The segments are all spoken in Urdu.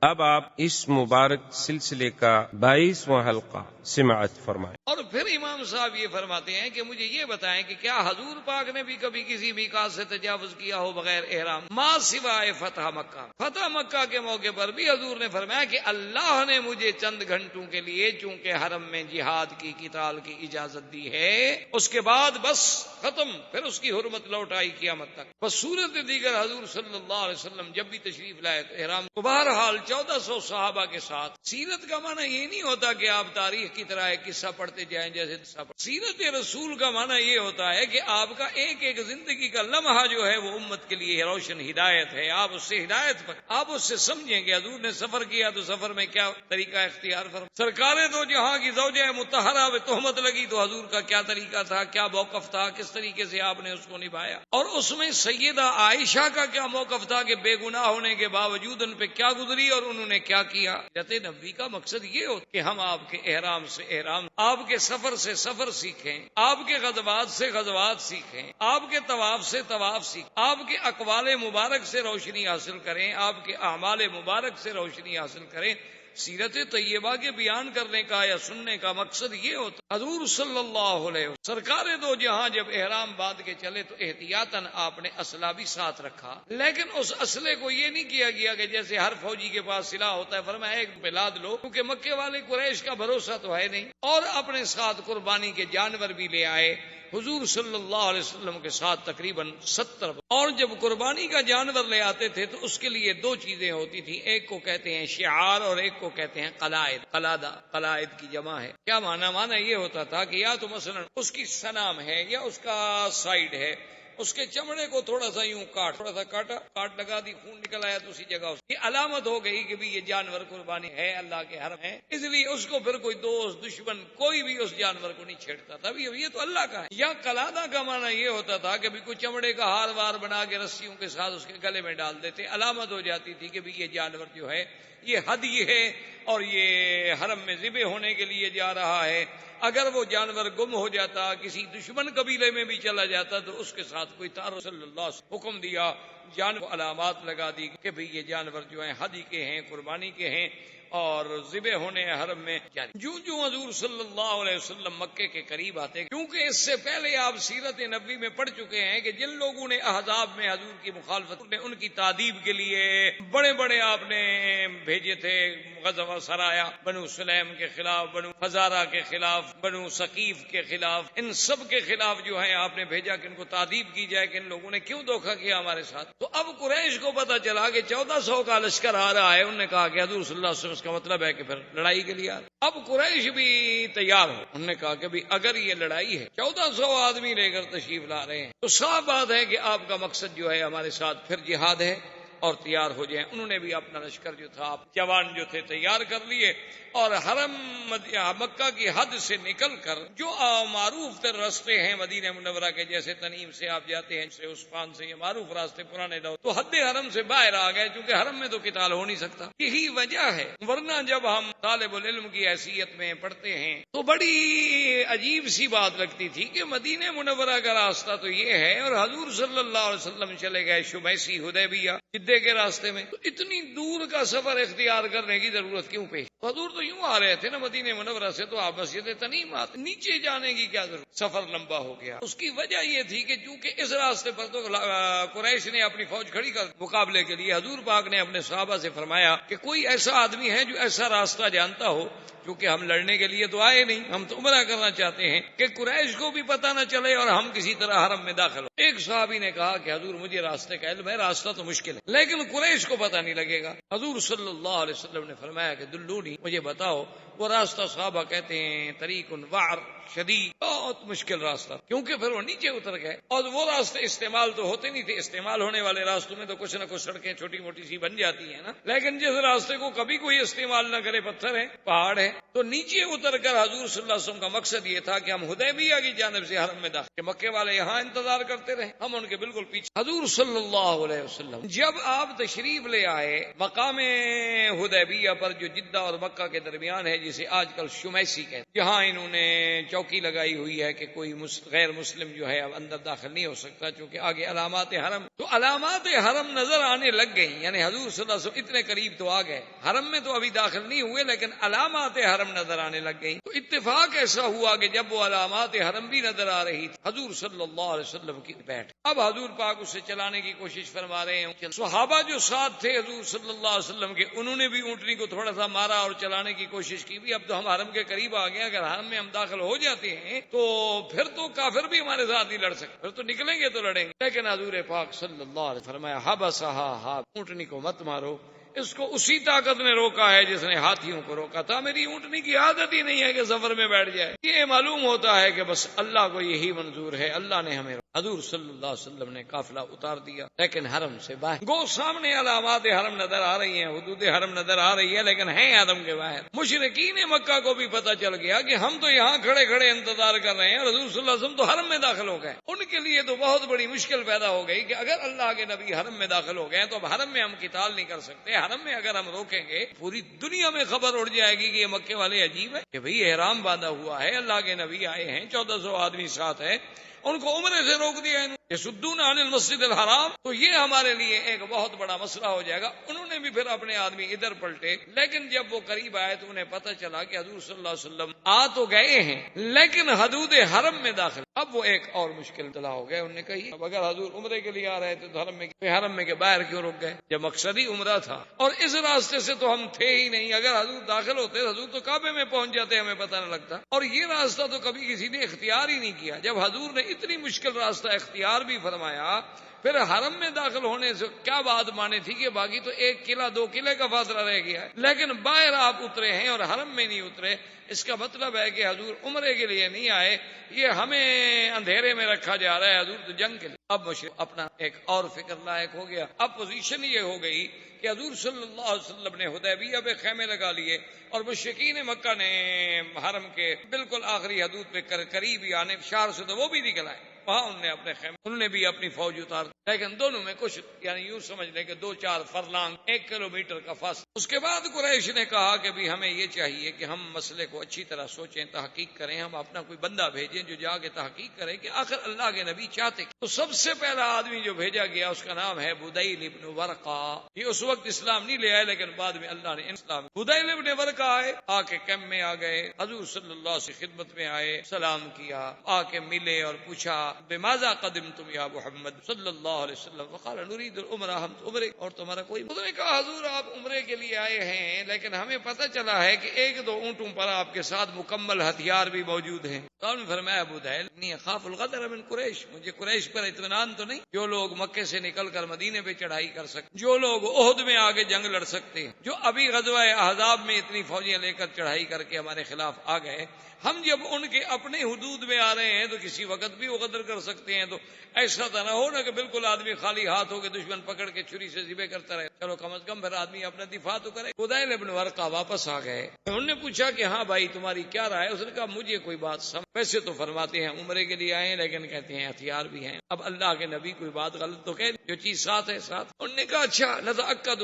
اب آپ اس مبارک سلسلے کا 22واں حلقہ سماعت فرمائیں۔ اور پھر امام صاحب یہ فرماتے ہیں کہ مجھے یہ بتائیں کہ کیا حضور پاک نے بھی کبھی کسی میقات سے تجاوز کیا ہو بغیر احرام، ما سوائے فتح مکہ؟ فتح مکہ کے موقع پر بھی حضور نے فرمایا کہ اللہ نے مجھے چند گھنٹوں کے لیے چونکہ حرم میں جہاد کی قتال کی اجازت دی ہے، اس کے بعد بس ختم، پھر اس کی حرمت لوٹ آئی قیامت تک۔ بس صورت دیگر حضور صلی اللہ علیہ وسلم جب بھی تشریف لائے تو احرام کو بہرحال 1400 صحابہ کے ساتھ۔ سیرت کا معنی یہ نہیں ہوتا کہ آپ تاریخ کی طرح ایک قصہ پڑھتے جائیں جیسے سیرت رسول کا معنی یہ ہوتا ہے کہ آپ کا ایک ایک زندگی کا لمحہ جو ہے وہ امت کے لیے روشن ہدایت ہے، آپ اس سے ہدایت پر آپ اس سے سمجھیں کہ حضور نے سفر کیا تو سفر میں کیا طریقہ اختیار فرمایا، سرکار تو جہاں کی زوجہ مطہرہ میں تہمت لگی تو حضور کا کیا طریقہ تھا، کیا موقف تھا، کس طریقے سے آپ نے اس کو نبھایا، اور اس میں سیدہ عائشہ کا کیا موقف تھا کہ بے گناہ ہونے کے باوجود ان پہ کیا گزری اور انہوں نے کیا کیا۔ ہجرت نبوی کا مقصد یہ ہوتا کہ ہم آپ کے احرام سے احرام، آپ کے سفر سے سفر سیکھیں، آپ کے غزوات سے غزوات سیکھیں، آپ کے طواف سے طواف سیکھیں، آپ کے اقوال مبارک سے روشنی حاصل کریں، آپ کے اعمال مبارک سے روشنی حاصل کریں۔ سیرت طیبہ کے بیان کرنے کا یا سننے کا مقصد یہ ہوتا حضور صلی اللہ علیہ وسلم سرکار دو جہاں جب احرام باندھ کے چلے تو احتیاطاً آپ نے اسلحہ بھی ساتھ رکھا، لیکن اس اسلحے کو یہ نہیں کیا گیا کہ جیسے ہر فوجی کے پاس سلاح ہوتا ہے، فرمایا ایک پہ لاد لو، کیونکہ مکے والے قریش کا بھروسہ تو ہے نہیں، اور اپنے ساتھ قربانی کے جانور بھی لے آئے۔ حضور صلی اللہ علیہ وسلم کے ساتھ تقریباً 70، اور جب قربانی کا جانور لے آتے تھے تو اس کے لیے دو چیزیں ہوتی تھی، ایک کو کہتے ہیں شعار اور ایک کو کہتے ہیں قلائد۔ قلائد کی جمع ہے، کیا معنی یہ ہوتا تھا کہ یا تو مثلا اس کی سنام ہے یا اس کا سائیڈ ہے، اس کے چمڑے کو تھوڑا سا یوں تھوڑا سا کاٹ لگا دی، خون نکل آیا تو اسی جگہ یہ علامت ہو گئی کہ بھی یہ جانور قربانی ہے، اللہ کے حرم ہے، اس لیے اس کو پھر کوئی دوست دشمن کوئی بھی اس جانور کو نہیں چھیڑتا تھا، یہ تو اللہ کا ہے۔ یا قلادہ کا معنی یہ ہوتا تھا کہ بھی کوئی چمڑے کا ہار وار بنا کے رسیوں کے ساتھ اس کے گلے میں ڈال دیتے، علامت ہو جاتی تھی کہ بھی یہ جانور جو ہے یہ ہدی ہے اور یہ حرم میں ذبح ہونے کے لیے جا رہا ہے۔ اگر وہ جانور گم ہو جاتا، کسی دشمن قبیلے میں بھی چلا جاتا تو اس کے ساتھ کوئی تعارف، صلی اللہ علیہ وسلم حکم دیا، جانور علامات لگا دی کہ بھئی یہ جانور جو ہیں ہدی کے ہیں، قربانی کے ہیں اور ذبح ہونے حرم میں جاری۔ جو حضور صلی اللہ علیہ وسلم مکے کے قریب آتے، کیونکہ اس سے پہلے آپ سیرت نبوی میں پڑھ چکے ہیں کہ جن لوگوں نے احزاب میں حضور کی مخالفت نے ان کی تعذیب کے لیے بڑے بڑے آپ نے بھیجے تھے غزوہ سرایا، بنو سلیم کے خلاف، بنو فزارہ کے خلاف، بنو ثقیف کے خلاف، ان سب کے خلاف جو ہے آپ نے بھیجا کہ ان کو تعذیب کی جائے کہ ان لوگوں نے کیوں دھوکہ کیا ہمارے ساتھ۔ تو اب قریش کو پتا چلا کہ 1400 کا لشکر آ رہا ہے، انہوں نے کہا کہ حضور صلی اللہ علیہ وسلم کا مطلب ہے کہ پھر لڑائی کے لیے اب قریش بھی تیار ہو، انہوں نے کہا کہ بھی اگر یہ لڑائی ہے 1400 آدمی لے کر تشریف لا رہے ہیں تو صاف بات ہے کہ آپ کا مقصد جو ہے ہمارے ساتھ پھر جہاد ہے اور تیار ہو جائیں۔ انہوں نے بھی اپنا لشکر جو تھا جوان جو تھے تیار کر لیے اور حرم مکہ کی حد سے نکل کر جو معروف تر راستے ہیں مدینہ منورہ کے، جیسے تنیم سے آپ جاتے ہیں سے عثمان سے، یہ معروف راستے پرانے دور، تو حد حرم سے باہر آ گئے، کیونکہ حرم میں تو قتال ہو نہیں سکتا، یہی وجہ ہے۔ ورنہ جب ہم طالب العلم کی حیثیت میں پڑھتے ہیں تو بڑی عجیب سی بات لگتی تھی کہ مدینہ منورہ کا راستہ تو یہ ہے اور حضور صلی اللہ علیہ وسلم چلے گئے شمیسی حدیبیہ جدے کے راستے میں، تو اتنی دور کا سفر اختیار کرنے کی ضرورت کیوں پیش؟ حضور تو یوں آ رہے تھے نا مدینہ منورہ سے، تو آپ مسجد تنیم آتے، نیچے جانے کی کیا ضرورت؟ سفر لمبا ہو گیا۔ اس کی وجہ یہ تھی کہ چونکہ اس راستے پر تو قریش نے اپنی فوج کھڑی کر مقابلے کے لیے، حضور پاک نے اپنے صحابہ سے فرمایا کہ کوئی ایسا آدمی ہے جو ایسا راستہ جانتا ہو، کیونکہ ہم لڑنے کے لیے تو آئے نہیں، ہم تو عمرہ کرنا چاہتے ہیں، کہ قریش کو بھی پتہ نہ چلے اور ہم کسی طرح حرم میں داخل ہو۔ ایک صحابی نے کہا کہ حضور مجھے راستے کا علم ہے، راستہ تو مشکل ہے لیکن قریش کو پتہ نہیں لگے گا۔ حضور صلی اللہ علیہ وسلم نے فرمایا کہ دلونی، مجھے بتاؤ وہ راستہ۔ صحابہ کہتے ہیں طریق وعر شدید، بہت مشکل راستہ، کیونکہ پھر وہ نیچے اتر گئے اور وہ راستے استعمال تو ہوتے نہیں تھے، استعمال ہونے والے راستوں میں تو کچھ نہ کچھ سڑکیں چھوٹی موٹی سی بن جاتی ہیں نا، لیکن جس راستے کو کبھی کوئی استعمال نہ کرے، پتھر ہے، پہاڑ ہے، تو نیچے اتر کر حضور صلی اللہ علیہ وسلم کا مقصد یہ تھا کہ ہم حدیبیہ کی جانب سے حرم میں داخل، کہ مکے والے یہاں انتظار کرتے رہے، ہم ان کے بالکل پیچھے۔ حضور صلی اللہ علیہ وسلم جب آپ تشریف لے آئے مقام حدیبیہ پر جو جدہ اور مکہ کے درمیان ہے، جسے آج کل شمیسی کہتے ہیں، جہاں انہوں نے چوکی لگائی ہوئی ہے کہ کوئی غیر مسلم جو ہے اب اندر داخل نہیں ہو سکتا، چونکہ آگے علامات حرم، تو علامات حرم نظر آنے لگ گئی، یعنی حضور صلی اللہ علیہ وسلم اتنے قریب تو آ گئے، حرم میں تو ابھی داخل نہیں ہوئے لیکن علامات حرم نظر آنے لگ گئی۔ تو اتفاق ایسا ہوا کہ جب وہ علامات حرم بھی نظر آ رہی تھی، حضور صلی اللہ علیہ وسلم کی بیٹھ، اب حضور پاک اسے چلانے کی کوشش فرما رہے ہیں۔ صحابہ جو ساتھ تھے حضور صلی اللہ علیہ وسلم کے، انہوں نے بھی اونٹنی کو تھوڑا سا مارا اور چلانے کی کوشش کی، بھی اب تو ہم حرم کے قریب آ گئے، اگر حرم میں ہم داخل ہو جاتے ہیں تو پھر تو کافر بھی ہمارے ساتھ نہیں لڑ سکتے، پھر تو نکلیں گے تو لڑیں گے، لیکن حضور پاک صلی اللہ علیہ وسلم فرمایا حبسہا، اونٹنی کو مت مارو، اس کو اسی طاقت نے روکا ہے جس نے ہاتھیوں کو روکا تھا۔ میری اونٹنی کی عادت ہی نہیں ہے کہ سفر میں بیٹھ جائے، یہ معلوم ہوتا ہے کہ بس اللہ کو یہی منظور ہے، اللہ نے ہمیں۔ حضور صلی اللہ علیہ وسلم نے قافلہ اتار دیا، لیکن حرم سے باہر، گو سامنے علامات حرم نظر آ رہی ہیں، حدود حرم نظر آ رہی ہے، لیکن ہیں حرم کے باہر۔ مشرکین مکہ کو بھی پتہ چل گیا کہ ہم تو یہاں کھڑے کھڑے انتظار کر رہے ہیں، حضور صلی اللہ علیہ وسلم تو حرم میں داخل ہو گئے۔ ان کے لیے تو بہت بڑی مشکل پیدا ہو گئی کہ اگر اللہ کے نبی حرم میں داخل ہو گئے تو اب حرم میں ہم قتال نہیں کر سکتے، حرم میں اگر ہم روکیں گے پوری دنیا میں خبر اڑ جائے گی کہ یہ مکے والے عجیب ہے کہ بھئی احرام باندھا ہوا ہے، اللہ کے نبی آئے ہیں، 1400 آدمی ساتھ ہے، ان کو عمرے سے روک دیا یصدون عن المسجد الحرام، تو یہ ہمارے لیے ایک بہت بڑا مسئلہ ہو جائے گا۔ انہوں نے بھی پھر اپنے آدمی ادھر پلٹے، لیکن جب وہ قریب آئے تو انہیں پتہ چلا کہ حضور صلی اللہ علیہ وسلم آ تو گئے ہیں لیکن حدود حرم میں داخل، اب وہ ایک اور مشکل طلع ہو گئے۔ انہوں نے کہی اب اگر حضور عمرے کے لیے آ رہے تھے تو حرم میں کے باہر کیوں رک گئے جب مقصد ہی عمرہ تھا، اور اس راستے سے تو ہم تھے ہی نہیں، اگر حضور داخل ہوتے حضور تو کعبے میں پہنچ جاتے، ہمیں پتہ نہ لگتا، اور یہ راستہ تو کبھی کسی نے اختیار ہی نہیں کیا۔ جب حضور نے اتنی مشکل راستہ اختیار بھی فرمایا، پھر حرم میں داخل ہونے سے کیا بات مانے تھی کہ باقی تو 1 قلعہ 2 قلعے کا فاصلہ رہ گیا ہے، لیکن باہر آپ اترے ہیں اور حرم میں نہیں اترے، اس کا مطلب ہے کہ حضور عمرے کے لیے نہیں آئے، یہ ہمیں اندھیرے میں رکھا جا رہا ہے، حضور تو جنگ کے لیے۔ اب مشرک اپنا ایک اور فکر لائق ہو گیا، اب پوزیشن یہ ہو گئی کہ حضور صلی اللہ علیہ وسلم نے حدیبیہ پہ خیمے لگا لیے اور مشرکین مکہ نے حرم کے بالکل آخری حدود پہ قریب ہی آنے شہر سے تو وہ بھی نکل آئے، وہاں انہوں نے اپنے خیمے، انہوں نے بھی اپنی فوج اتار، لیکن دونوں میں کچھ یعنی یوں سمجھ لیں کہ 2-4 فرلانگ 1 کلومیٹر کا فاصلہ۔ اس کے بعد قریش نے کہا کہ بھی ہمیں یہ چاہیے کہ ہم مسئلے کو اچھی طرح سوچیں، تحقیق کریں، ہم اپنا کوئی بندہ بھیجیں جو جا کے تحقیق کرے کہ آخر اللہ کے نبی چاہتے۔ تو سب سے پہلا آدمی جو بھیجا گیا اس کا نام ہے بدیل ابن ورقہ، یہ اس وقت اسلام نہیں لے آئے لیکن بعد میں اللہ نے اسلام۔ بدیل ابن ورقہ آئے، آ کے کیمپ میں آ گئے، حضور صلی اللہ علیہ وسلم کی خدمت میں آئے، سلام کیا، آ کے ملے اور پوچھا بماذا قدمتم یا محمد صلی اللہ علیہ وسلم، وقال نريد العمرہ، ہم تو عمرے اور تمہارا کوئی، انہوں نے کہا حضور آپ عمرے کے لیے آئے ہیں لیکن ہمیں پتہ چلا ہے کہ 1-2 اونٹوں پر آپ کے ساتھ مکمل ہتھیار بھی موجود ہیں۔ تو انہوں نے فرمایا ابو دہل انی اخاف الغدر من قریش، مجھے قریش پر اطمینان تو نہیں، جو لوگ مکے سے نکل کر مدینے پہ چڑھائی کر سکتے، جو لوگ احد میں آگے جنگ لڑ سکتے ہیں، جو ابھی غزوہ احزاب میں اتنی فوجیں لے کر چڑھائی کر کے ہمارے خلاف آ گئے، ہم جب ان کے اپنے حدود میں آ رہے ہیں تو کسی وقت بھی وہ غدر کر سکتے ہیں، تو ایسا تو نہ ہو نا کہ بالکل آدمی خالی ہاتھ ہو کے دشمن پکڑ کے چھری سے ذبح کرتا رہے، چلو کم از کم پھر آدمی اپنا دفاع تو کرے۔ بدیل ابن ورقہ واپس آ گئے، انہوں نے پوچھا کہ ہاں بھائی تمہاری کیا رائے ہے؟ اس نے کہا مجھے کوئی بات سمجھ، ویسے تو فرماتے ہیں عمرے کے لیے آئے ہیں لیکن کہتے ہیں ہتھیار بھی ہیں، اب اللہ کے نبی کوئی بات غلط تو کہہ، جو چیز ساتھ ہے ساتھ۔ انہوں نے کہا اچھا نتأکد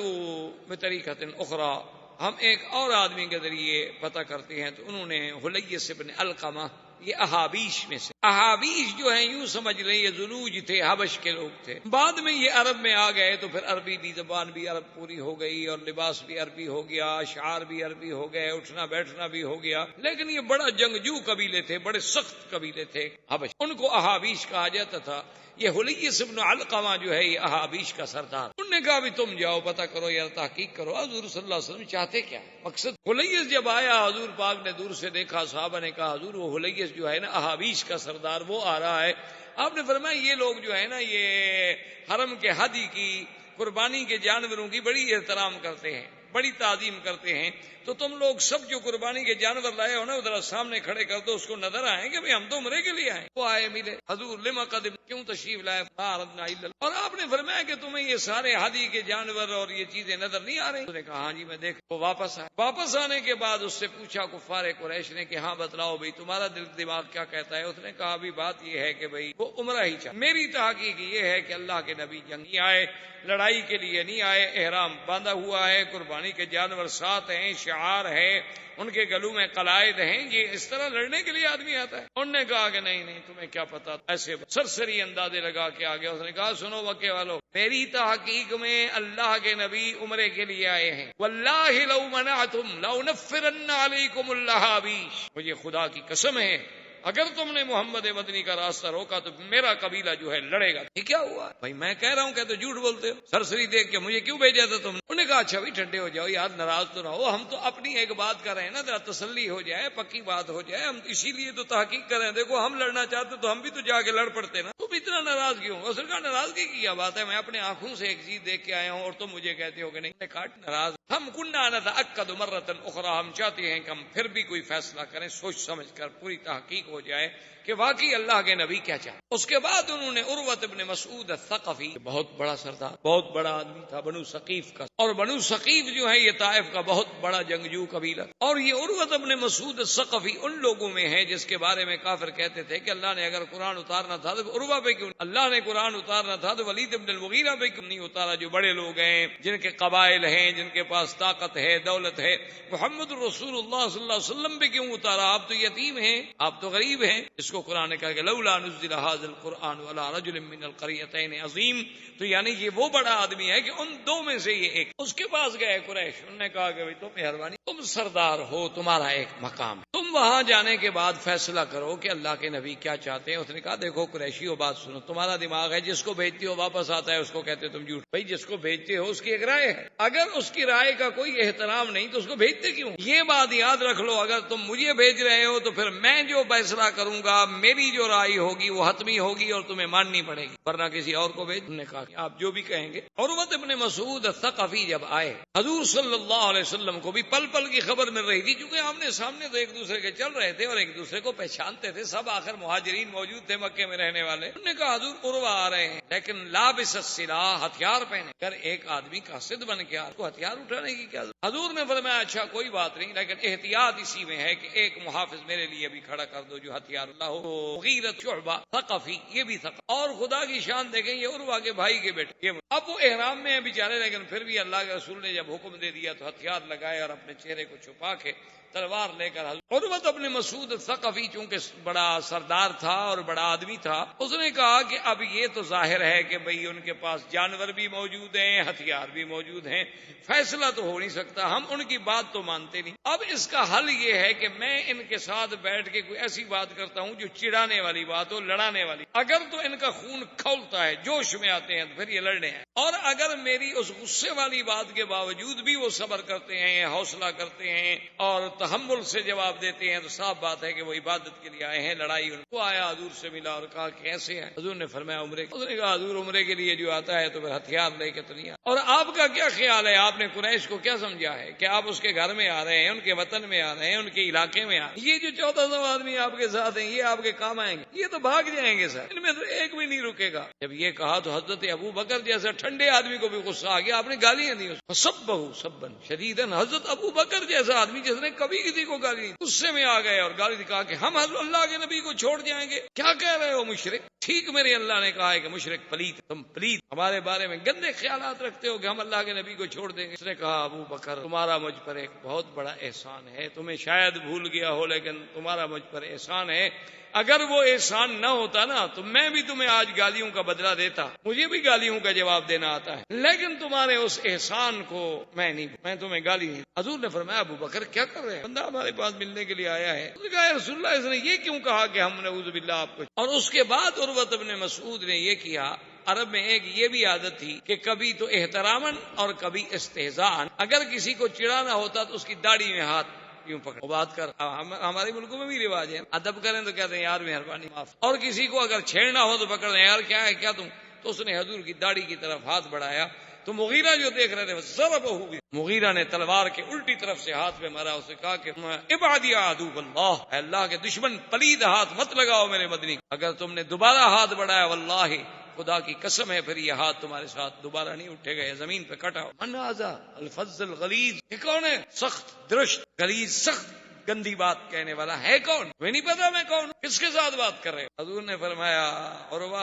بطریقۃ اخری، ہم ایک اور آدمی کے ذریعے پتہ کرتے ہیں۔ تو انہوں نے حلیس بن علقمہ، یہ احابیش میں سے، احابیش جو ہیں یوں سمجھ لیں یہ ذنوج تھے، حبش کے لوگ تھے، بعد میں یہ عرب میں آ گئے تو پھر عربی بھی زبان بھی عرب پوری ہو گئی اور لباس بھی عربی ہو گیا، اشعار بھی عربی ہو گئے، اٹھنا بیٹھنا بھی ہو گیا، لیکن یہ بڑا جنگجو قبیلے تھے، بڑے سخت قبیلے تھے حبش، ان کو احابیش کہا جاتا تھا۔ یہ حلیس بن علقمہ جو ہے یہ احابیش کا سردار، انہوں نے کہا بھی تم جاؤ پتہ کرو یا تحقیق کرو حضور صلی اللہ علیہ وسلم چاہتے کیا مقصد۔ حلیس جب آیا حضور پاک نے دور سے دیکھا، صحابہ نے کہا حضور وہ حلیس جو ہے نا احابیش کا سردار وہ آ رہا ہے۔ آپ نے فرمایا یہ لوگ جو ہے نا یہ حرم کے ہدی کی قربانی کے جانوروں کی بڑی احترام کرتے ہیں، بڑی تعظیم کرتے ہیں، تو تم لوگ سب جو قربانی کے جانور لائے ہو نا ادھر سامنے کھڑے کر دو، اس کو نظر آئیں کہ ہم تو عمرے کے لیے آئے۔ وہ آئے ملے، حضور لما قدم، کیوں تشریف لائے؟ اور آپ نے فرمایا کہ تمہیں یہ سارے ہدی کے جانور اور یہ چیزیں نظر نہیں آ رہی؟ اس نے کہا ہاں جی میں دیکھ۔ وہ واپس آئے، واپس آنے کے بعد اس سے پوچھا کفار قریش نے کہ ہاں بتلاؤ بھائی تمہارا دل دماغ کیا کہتا ہے؟ اس نے کہا بھی بات یہ ہے کہ بھائی وہ عمرہ ہی چاہے، میری تحقیق یہ ہے کہ اللہ کے نبی جنگی آئے، لڑائی کے لیے نہیں آئے، احرام باندھا ہوا ہے، قربانی مہربانی کے جانور ساتھ ہیں، شعار ہے، ان کے گلوں میں قلائد ہیں، یہ اس طرح لڑنے کے لیے آدمی آتا ہے؟ انہوں نے کہا کہ نہیں نہیں، تمہیں کیا پتا، ایسے سرسری اندازے لگا کے آگے اس نے کہا سنو مکے والو، میری تحقیق میں اللہ کے نبی عمرے کے لیے آئے ہیں، واللہ لو منعتم لأنفرن علیکم اللہابیش، مجھے خدا کی قسم ہے اگر تم نے محمد مدنی کا راستہ روکا تو میرا قبیلہ جو ہے لڑے گا۔ یہ کیا ہوا بھائی؟ میں کہہ رہا ہوں کہ تو جھوٹ بولتے ہو، سرسری دیکھ کے مجھے کیوں بھیجا تھا تم نے؟ انہوں نے کہا اچھا بھائی ٹھنڈے ہو جاؤ یار، ناراض تو نہ ہو، ہم تو اپنی ایک بات کر رہے ہیں نا، ذرا تسلی ہو جائے، پکی بات ہو جائے، ہم اسی لیے تو تحقیق کر رہے ہیں، دیکھو ہم لڑنا چاہتے تو ہم بھی تو جا کے لڑ پڑتے نا، تم اتنا ناراض کیوں؟ اس نے کہا ناراضگی کی کیا بات ہے، میں اپنے آنکھوں سے ایک چیز دیکھ کے آیا ہوں اور تم مجھے کہتے ہو کہ نہیں کاٹ ناراض، ہم کننا نتأکد مرۃ اخری، ہم چاہتے ہیں کہ ہم پھر بھی کوئی فیصلہ کریں، سوچ سمجھ کر پوری تحقیق ہو جائے کہ واقعی اللہ کے نبی کیا چاہتے۔ اس کے بعد انہوں نے عروۃ ابن مسعود الثقفی، بہت بڑا سردار، بہت بڑا آدمی تھا بنو ثقیف کا، اور بنو ثقیف جو ہے یہ طائف کا بہت بڑا جنگجو قبیلہ، اور یہ عروۃ ابن مسعود الثقفی ان لوگوں میں ہے جس کے بارے میں کافر کہتے تھے کہ اللہ نے اگر قرآن اتارنا تھا تو عروہ پہ کیوں، اللہ نے قرآن اتارنا تھا تو ولید ابن المغیرہ پہ کیوں نہیں اتارا، جو بڑے لوگ ہیں، جن کے قبائل ہیں، جن کے پاس طاقت ہے، دولت ہے، محمد رسول اللہ صلی اللہ علیہ وسلم پہ کیوں اتارا؟ آپ تو یتیم ہیں، آپ تو غریب ہیں، اس کو قرآن نے کہا کہ لولا نزل هذا القرآن على رجل من القريتين عظیم، تو یعنی یہ وہ بڑا آدمی ہے کہ ان دو میں سے یہ ایک۔ اس کے پاس گئے قریش، انہوں نے کہا کہ بھائی تم مہربانی، تم سردار ہو، تمہارا ایک مقام ہے، تم وہاں جانے کے بعد فیصلہ کرو کہ اللہ کے نبی کیا چاہتے ہیں۔ اس نے کہا دیکھو قریشیو بات سنو، تمہارا دماغ ہے، جس کو بھیجتے ہو واپس آتا ہے، اس کو کہتے تم جھوٹ، بھائی جس کو بھیجتے ہو اس کی ایک رائے ہے، اگر اس کی رائے کا کوئی احترام نہیں تو اس کو بھیجتے کیوں؟ یہ بات یاد رکھ لو، اگر تم مجھے بھیج رہے ہو تو پھر میں جو فیصلہ کروں گا، میری جو رائے ہوگی وہ حتمی ہوگی اور تمہیں ماننی پڑے گی، ورنہ کسی اور کو بھیج۔ انہوں نے کہا کہ آپ جو بھی کہیں گے۔ عروۃ ابن مسعود الثقفی جب آئے، حضور صلی اللہ علیہ وسلم کو بھی پل پل کی خبر مل رہی تھی، کیونکہ آمنے سامنے تو ایک دوسرے کے چل رہے تھے اور ایک دوسرے کو پہچانتے تھے، سب آخر مہاجرین موجود تھے مکے میں رہنے والے۔ انہوں نے کہا حضور عروہ آ رہے ہیں، لیکن لابس السلاح، ہتھیار پہنے، اگر ایک آدمی قاصد بن کے آ کو ہتھیار اٹھانے کی کیا؟ حضور نے فرمایا اچھا کوئی بات نہیں، لیکن احتیاط اسی میں ہے کہ ایک محافظ میرے لیے بھی کھڑا کر دو جو ہتھیار اللہ ہو۔ مغیرۃ شعبہ ثقفی، یہ بھی ثقفی، اور خدا کی شان دیکھیں یہ عروہ کے بھائی کے بیٹے، اب وہ احرام میں ہیں بیچارے، لیکن پھر بھی اللہ کے رسول نے جب حکم دے دیا تو ہتھیار لگائے اور اپنے چہرے کو چھپا کے تلوار لے کر عروۃ ابن مسعود الثقفی چونکہ بڑا سردار تھا اور بڑا آدمی تھا، اس نے کہا کہ اب یہ تو ظاہر ہے کہ بھئی ان کے پاس جانور بھی موجود ہیں، ہتھیار بھی موجود ہیں، فیصلہ تو ہو نہیں سکتا، ہم ان کی بات تو مانتے نہیں، اب اس کا حل یہ ہے کہ میں ان کے ساتھ بیٹھ کے کوئی ایسی بات کرتا ہوں جو چڑھانے والی بات ہو، لڑانے والی، اگر تو ان کا خون کھولتا ہے، جوش میں آتے ہیں تو پھر یہ لڑنے ہیں، اور اگر میری اس غصے والی بات کے باوجود بھی وہ صبر کرتے ہیں، حوصلہ کرتے ہیں اور تحمل سے جواب دیتے ہیں تو صاف بات ہے کہ وہ عبادت کے لیے آئے ہیں، لڑائی ان کو آیا، حضور سے ملا اور کہا کیسے ہے؟ حضور نے فرمایا عمرے، اس نے کہا حضور عمرے کے لیے جو آتا ہے تو پھر ہتھیار لے کے تو نہیں آتا، اور آپ کا کیا خیال ہے، آپ نے قریش کو کیا سمجھا ہے کہ آپ اس کے گھر میں آ رہے ہیں، ان کے وطن میں آ رہے ہیں، ان کے علاقے میں آ رہے ہیں، یہ جو 1400 آدمی آپ کے ساتھ ہیں یہ آپ کے کام آئیں گے؟ یہ تو بھاگ جائیں گے سر، ان میں تو ایک بھی نہیں رکے گا۔ جب یہ کہا تو حضرت ابو بکر جیسا ٹھنڈے آدمی کو بھی غصہ آ گیا، آپ نے گالیاں دی، سبہ سبن شدیدن، حضرت ابو بکر جیسا آدمی جس نے کبھی کسی کو گالی دی، غصے میں آ گئے اور گالی دی، کہا کہ ہم حضرت اللہ کے نبی کو چھوڑ جائیں گے؟ کیا کہہ رہے ہو مشرک؟ ٹھیک میرے اللہ نے کہا ہے کہ مشرک پلیت، تم پلیت، ہمارے بارے میں گندے خیالات رکھتے ہو کہ ہم اللہ کے نبی کو چھوڑ دیں گے۔ اس نے کہا ابو بکر تمہارا مجھ پر ایک بہت بڑا احسان ہے، تمہیں شاید بھول گیا ہو لیکن تمہارا مجھ پر احسان ہے، اگر وہ احسان نہ ہوتا نا تو میں بھی تمہیں آج گالیوں کا بدلہ دیتا، مجھے بھی گالیوں کا جواب دینا آتا ہے، لیکن تمہارے اس احسان کو میں تمہیں گالی نہیں۔ حضور نے فرمایا ابو بکر کیا کر رہے ہیں؟ بندہ ہمارے پاس ملنے کے لیے آیا ہے۔ اس نے کہا یا رسول اللہ، اس نے یہ کیوں کہا کہ ہم نعوذ باللہ آپ کو؟ اور اس کے بعد عروۃ ابن مسعود نے یہ کیا، عرب میں ایک یہ بھی عادت تھی کہ کبھی تو احتراماً اور کبھی استہزاءً اگر کسی کو چڑھانا ہوتا تو اس کی داڑھی میں ہاتھ یوں پکڑ بات کر، ہمارے ملکوں میں بھی رواج ہے، ادب کریں تو کہتے ہیں یار مہربانی معاف، اور کسی کو اگر چھیڑنا ہو تو پکڑ دیں یار کیا ہے کیا تم، تو اس نے حضور کی داڑھی کی طرف ہاتھ بڑھایا تو مغیرہ جو دیکھ رہے تھے ضربہ ہوگی، مغیرہ نے تلوار کے الٹی طرف سے ہاتھ پہ مارا، اسے کہا کہ ابعد یا عدو اللہ، اے اللہ کے دشمن پلید ہاتھ مت لگاؤ میرے مدنی، اگر تم نے دوبارہ ہاتھ بڑھایا واللہ خدا کی قسم ہے پھر یہ ہاتھ تمہارے ساتھ دوبارہ نہیں اٹھے گا، زمین پہ کٹا۔ من ھذا الفظ الغلیظ، یہ کون ہے؟ سخت درشت غلیظ سخت گندی بات کہنے والا ہے کون؟ میں نہیں پتا میں کون، کس کے ساتھ بات کر رہے ہو؟ حضور نے فرمایا عروہ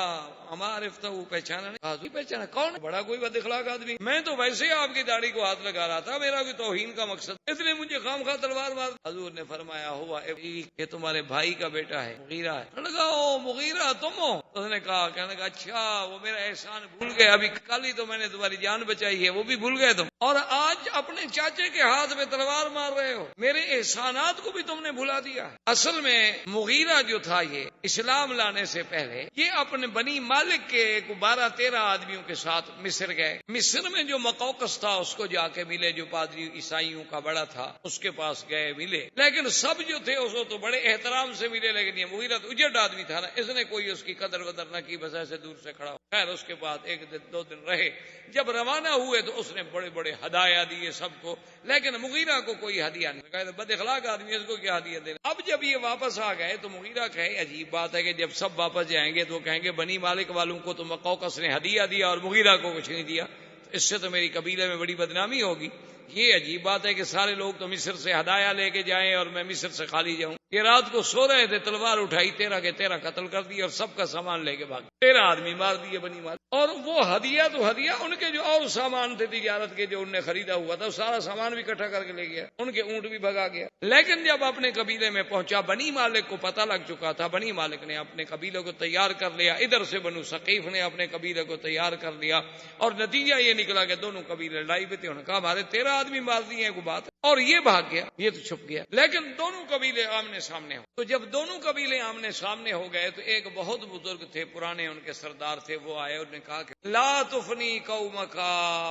ہمارے پہچانا نہیں؟ حضور پہچانا کون؟ بڑا کوئی بد اخلاق آدمی، میں تو ویسے ہی آپ کی داڑھی کو ہاتھ لگا رہا تھا، میرا کوئی توہین کا مقصد، اس نے مجھے خواہ تلوار مار۔ حضور نے فرمایا ہوا یہ تمہارے بھائی کا بیٹا ہے، مغیرہ ہے۔ لگا او مغیرہ تم ہو؟ اس نے کہا، کہنے لگا اچھا وہ میرا احسان بھول گئے، ابھی کل ہی تو میں نے تمہاری جان بچائی ہے، وہ بھی بھول گئے تم، اور آج اپنے چاچے کے ہاتھ میں تلوار مار رہے ہو، میرے احسانات کو بھی تم نے بھلا دیا۔ اصل میں مغیرہ جو تھا یہ اسلام لانے سے پہلے یہ اپنے بنی مالک کے 12-13 آدمیوں کے ساتھ مصر گئے۔ مصر میں جو مقوقس تھا اس کو جا کے ملے، جو پادری عیسائیوں کا بڑا تھا اس کے پاس گئے ملے، لیکن سب جو تھے اس کو تو بڑے احترام سے ملے، لیکن یہ مغیرہ تو اجڑ آدمی تھا نا، اس نے کوئی اس کی قدر ودر نہ کی، بس ایسے دور سے کھڑا ہو۔ خیر اس کے بعد 1 دن 2 دن رہے، جب روانہ ہوئے تو اس نے بڑے بڑے ہدایا دیے سب کو، لیکن مغیرہ کو کوئی ہدیہ نہیں۔ کہا بد اخلاق آدمی ہے، اس کو کیا ہدیہ دینا؟ اب جب یہ واپس آ گئے تو مغیرہ کہے عجیب بات ہے کہ جب سب واپس جائیں گے تو کہیں گے بنی مالک والوں کو تو مقوقس نے ہدیہ دیا اور مغیرہ کو کچھ نہیں دیا، اس سے تو میری قبیلے میں بڑی بدنامی ہوگی۔ یہ عجیب بات ہے کہ سارے لوگ تو مصر سے ہدایا لے کے جائیں اور میں مصر سے خالی جاؤں۔ یہ رات کو سو رہے تھے، تلوار اٹھائی، 13 کے 13 قتل کر دی اور سب کا سامان لے کے بھاگ، 13 آدمی مار دیے بنی مال۔ اور وہ ہدیہ تو ہدیہ، ان کے جو اور سامان تھے تجارت کے جو انہوں نے خریدا ہوا تھا، سارا سامان بھی اکٹھا کر کے لے گیا، ان کے اونٹ بھی بھگا گیا۔ لیکن جب اپنے قبیلے میں پہنچا، بنی مالک کو پتہ لگ چکا تھا، بنی مالک نے اپنے قبیلے کو تیار کر لیا، ادھر سے بنو ثقیف نے اپنے قبیلے کو تیار کر لیا، اور نتیجہ یہ نکلا کہ دونوں قبیلے لڑائی پہ تھے۔ انہوں نے کہا ہمارے 13 آدمی مار دیے، کوئی بات ہے، اور یہ بھاگ گیا، یہ تو چھپ گیا۔ لیکن دونوں قبیلے آمنے سامنے ہو، تو جب دونوں قبیلے آمنے سامنے ہو گئے تو ایک بہت بزرگ تھے، پرانے ان کے سردار تھے، وہ آئے، انہوں نے کہا کہ لا تفنی قومک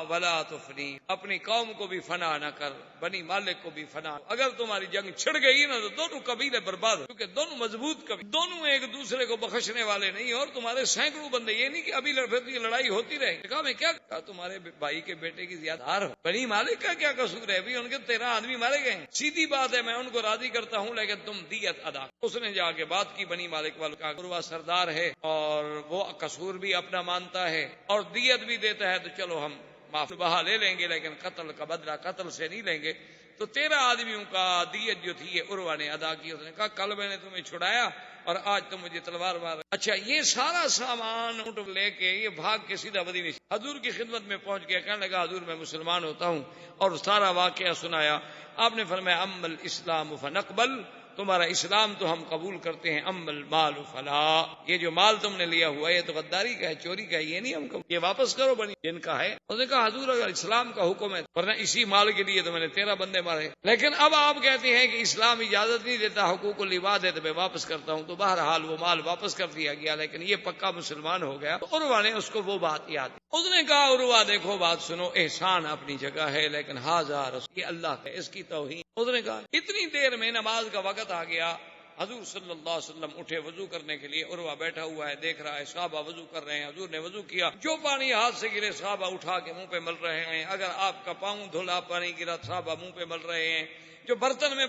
ولا تفنی، اپنی قوم کو بھی فنا نہ کر، بنی مالک کو بھی فنا، اگر تمہاری جنگ چھڑ گئی نا تو دونوں قبیلے برباد ہو، کیونکہ دونوں مضبوط قبیلے، دونوں ایک دوسرے کو بخشنے والے نہیں، اور تمہارے سینکڑوں بندے، یہ نہیں کہ ابھی لڑائی ہوتی رہے۔ کہا میں کیا کہا، تمہارے بھائی کے بیٹے کی زیادہ ہار ہو، بنی مالک کا کیا قصور ہے، ابھی ان کے 13 آدمی مارے گئے، سیدھی بات ہے میں ان کو راضی کرتا ہوں، لیکن تم دیت ادا۔ اس نے جا کے بات کی بنی مالک والوں کا، عروہ سردار ہے اور وہ قصور بھی اپنا مانتا ہے اور دیت بھی دیتا ہے، تو چلو ہم معاف بہا لے لیں گے، لیکن قتل کا بدلہ قتل سے نہیں لیں گے۔ تو 13 آدمیوں کا دیت جو تھی یہ عروہ نے ادا کی۔ اس نے کہا کل میں نے تمہیں چھڑایا اور آج تم مجھے تلوار مار۔ اچھا یہ سارا سامان اونٹ لے کے یہ بھاگ کے سیدھا مدینے حضور کی خدمت میں پہنچ گیا، کہنے لگا حضور میں مسلمان ہوتا ہوں، اور سارا واقعہ سنایا۔ آپ نے فرمایا ام الاسلام فنقبل، تمہارا اسلام تو ہم قبول کرتے ہیں، ام المال فلا، یہ جو مال تم نے لیا ہوا ہے یہ تو غداری کا ہے، چوری کا ہے، یہ نہیں ہم کو، یہ واپس کرو بنی جن کا ہے۔ اس نے کہا حضور اگر اسلام کا حکم ہے ورنہ اسی مال کے لیے تو میں نے 13 بندے مارے، لیکن اب آپ کہتے ہیں کہ اسلام اجازت نہیں دیتا، حقوق العباد ہے تو میں واپس کرتا ہوں۔ تو بہرحال وہ مال واپس کر دیا گیا، لیکن یہ پکا مسلمان ہو گیا۔ تو عروہ نے اس کو وہ بات یاد، اس نے کہا عروہ دیکھو بات سنو، احسان اپنی جگہ ہے لیکن ہاذا رسول، یہ اللہ کا، اس کی توہین۔ اس نے کہا اتنی دیر میں نماز کا وقت آ گیا، حضور صلی اللہ علیہ وسلم اٹھے وضو کرنے کے لیے، عروہ بیٹھا ہوا ہے دیکھ رہا ہے صحابہ وضو کر رہے ہیں، حضور نے وضو کیا، جو پانی ہاتھ سے گرے صحابہ اٹھا کے منہ پہ مل رہے ہیں، اگر آپ کا پاؤں دھلا پانی گرا صحابہ منہ پہ مل رہے ہیں، جو برتن میں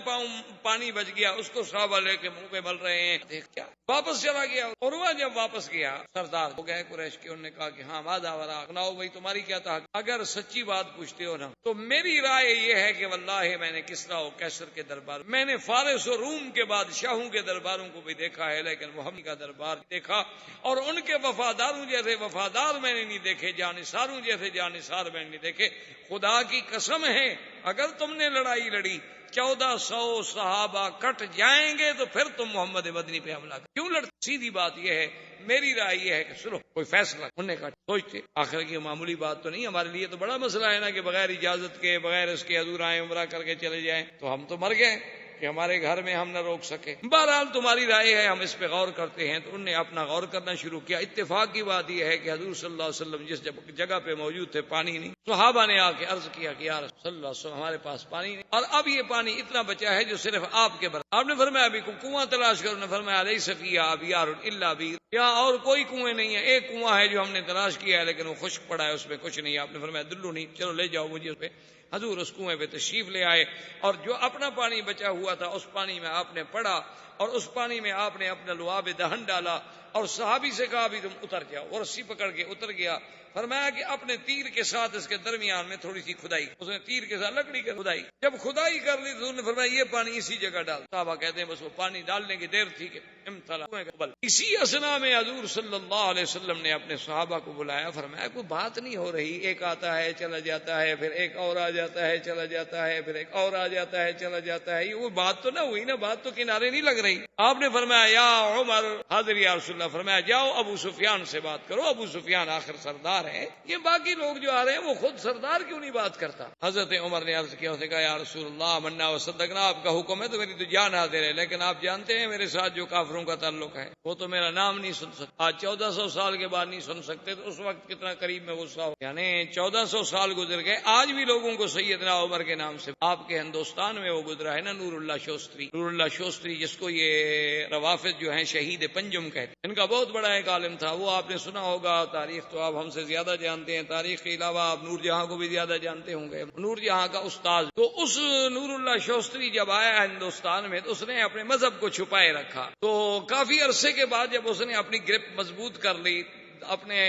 پانی بچ گیا اس کو صحابہ لے کے منہ پہ مل رہے ہیں، دیکھ کیا واپس چلا گیا۔ عروہ جب واپس گیا سردار ہو گئے قریش کے، انہوں نے کہا کہ ہاں ماذا ورا، سناؤ بھائی تمہاری کیا تھا، اگر سچی بات پوچھتے ہو نا تو میری رائے یہ ہے کہ واللہ میں نے کسریٰ و قیصر کے دربار، میں نے فارس و روم کے بادشاہوں کے درباروں کو بھی دیکھا ہے، لیکن محمد کا دربار دیکھا، اور ان کے وفاداروں جیسے وفادار میں نے نہیں دیکھے، جانثاروں جیسے جانثار میں نے نہیں دیکھے۔ خدا کی قسم ہے اگر تم نے لڑائی لڑی 1400 صحابہ کٹ جائیں گے تو پھر تم محمد مدنی پہ حملہ کر، کیوں لڑتے؟ سیدھی بات یہ ہے، میری رائے یہ ہے کہ سنو کوئی فیصلہ، انہوں نے کہا سوچتے، آخر کی معمولی بات تو نہیں، ہمارے لیے تو بڑا مسئلہ ہے نا کہ بغیر اجازت کے، بغیر اس کے حضور آئے عمرہ کر کے چلے جائیں، تو ہم تو مر گئے کہ ہمارے گھر میں ہم نہ روک سکے۔ بہرحال تمہاری رائے ہے، ہم اس پہ غور کرتے ہیں۔ تو انہوں نے اپنا غور کرنا شروع کیا۔ اتفاق کی بات یہ ہے کہ حضور صلی اللہ علیہ وسلم جس جگہ پہ موجود تھے پانی نہیں، صحابہ نے آ کے عرض کیا کہ یا رسول اللہ صلی اللہ علیہ وسلم ہمارے پاس پانی نہیں، اور اب یہ پانی اتنا بچا ہے جو صرف آپ کے برابر۔ آپ نے فرمایا ابھی کنواں تلاش کرو، نے فرمایا لیس فیہا ابیار الا بیر، یہاں اور کوئی کنویں نہیں ہے، ایک کنواں ہے جو ہم نے تلاش کیا ہے لیکن وہ خشک پڑا ہے، اس میں کچھ نہیں۔ آپ نے فرمایا دلونی، چلو لے جاؤ مجھے اس پہ۔ حضور اس کنویں پہ تشریف لے آئے، اور جو اپنا پانی بچا ہوا تھا اس پانی میں آپ نے پڑا، اور اس پانی میں آپ نے اپنا لعاب دہن ڈالا، اور صحابی سے کہا بھی تم اتر جاؤ، اور رسی پکڑ کے اتر گیا۔ فرمایا کہ اپنے تیر کے ساتھ اس کے درمیان میں تھوڑی سی کھدائی، اس نے تیر کے ساتھ لکڑی کی کھدائی، جب کھدائی کر لی تو انہوں نے فرمایا یہ پانی اسی جگہ ڈال۔ صحابہ کہتے ہیں بس وہ پانی ڈالنے کی دیر تھی کہ امتلا قبل۔ اسی اسنا میں حضور صلی اللہ علیہ وسلم نے اپنے صحابہ کو بلایا، فرمایا کوئی بات نہیں ہو رہی، ایک آتا ہے چلا جاتا ہے، پھر ایک اور آ جاتا ہے چلا جاتا ہے، پھر ایک اور آ جاتا ہے چلا جاتا ہے، یہ وہ بات تو نہ ہوئی نا، بات تو کنارے نہیں لگ رہی۔ آپ نے فرمایا یا عمر، حاضر یا رسول اللہ، فرمایا جاؤ ابو سفیان سے بات کرو، ابو سفیان آخر سردار ہے، یہ باقی لوگ جو آ رہے ہیں وہ خود سردار کیوں نہیں بات کرتا؟ حضرت عمر نے عرض کیا، اس نے کہا یا رسول اللہ منا و صدقنا، آپ کا حکم ہے تو میری تو جان حاضر ہے، لیکن آپ جانتے ہیں میرے ساتھ جو کافروں کا تعلق ہے وہ تو میرا نام نہیں سن سکتے، آج 1400 سال کے بعد نہیں سن سکتے، تو اس وقت کتنا قریب میں غصہ ہو، یعنی 1400 سال گزر گئے، آج بھی لوگوں کو سیدنا عمر کے نام سے، آپ کے ہندوستان میں وہ گزرا ہے نا نور اللہ شوستری، نور اللہ شوستری جس کو یہ روافض جو ہیں شہید پنجم کہتے ہیں، ان کا بہت بڑا ایک عالم تھا، وہ آپ نے سنا ہوگا، تاریخ تو آپ ہم سے زیادہ جانتے ہیں، تاریخ کے علاوہ آپ نور جہاں کو بھی زیادہ جانتے ہوں گے، نور جہاں کا استاد، تو اس نور اللہ شوستری جب آیا ہندوستان میں تو اس نے اپنے مذہب کو چھپائے رکھا، تو کافی عرصے کے بعد جب اس نے اپنی گرپ مضبوط کر لی، اپنے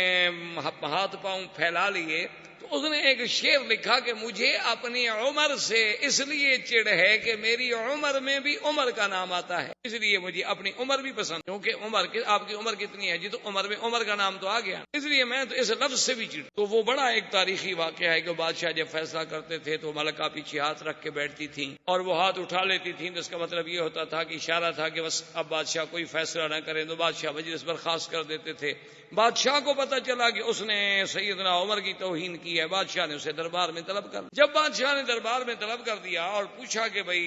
ہاتھ پاؤں پھیلا لیے، تو اس نے ایک شعر لکھا کہ مجھے اپنی عمر سے اس لیے چڑ ہے کہ میری عمر میں بھی عمر کا نام آتا ہے، اس لیے مجھے اپنی عمر بھی پسند، کیونکہ عمر آپ کی عمر کتنی ہے جی، تو عمر میں عمر کا نام تو آ گیا، اس لیے میں تو اس لفظ سے بھی چڑ۔ تو وہ بڑا ایک تاریخی واقعہ ہے کہ بادشاہ جب فیصلہ کرتے تھے تو ملکہ پیچھے ہاتھ رکھ کے بیٹھتی تھیں اور وہ ہاتھ اٹھا لیتی تھیں، تو اس کا مطلب یہ ہوتا تھا کہ اشارہ تھا کہ بس اب بادشاہ کوئی فیصلہ نہ کرے، تو بادشاہ مجلس برخاست کر دیتے تھے۔ بادشاہ کو پتا چلا کہ اس نے سیدنا عمر کی توہین کی ہے، بادشاہ نے اسے دربار میں طلب کر، جب بادشاہ نے دربار میں طلب کر دیا اور پوچھا کہ بھئی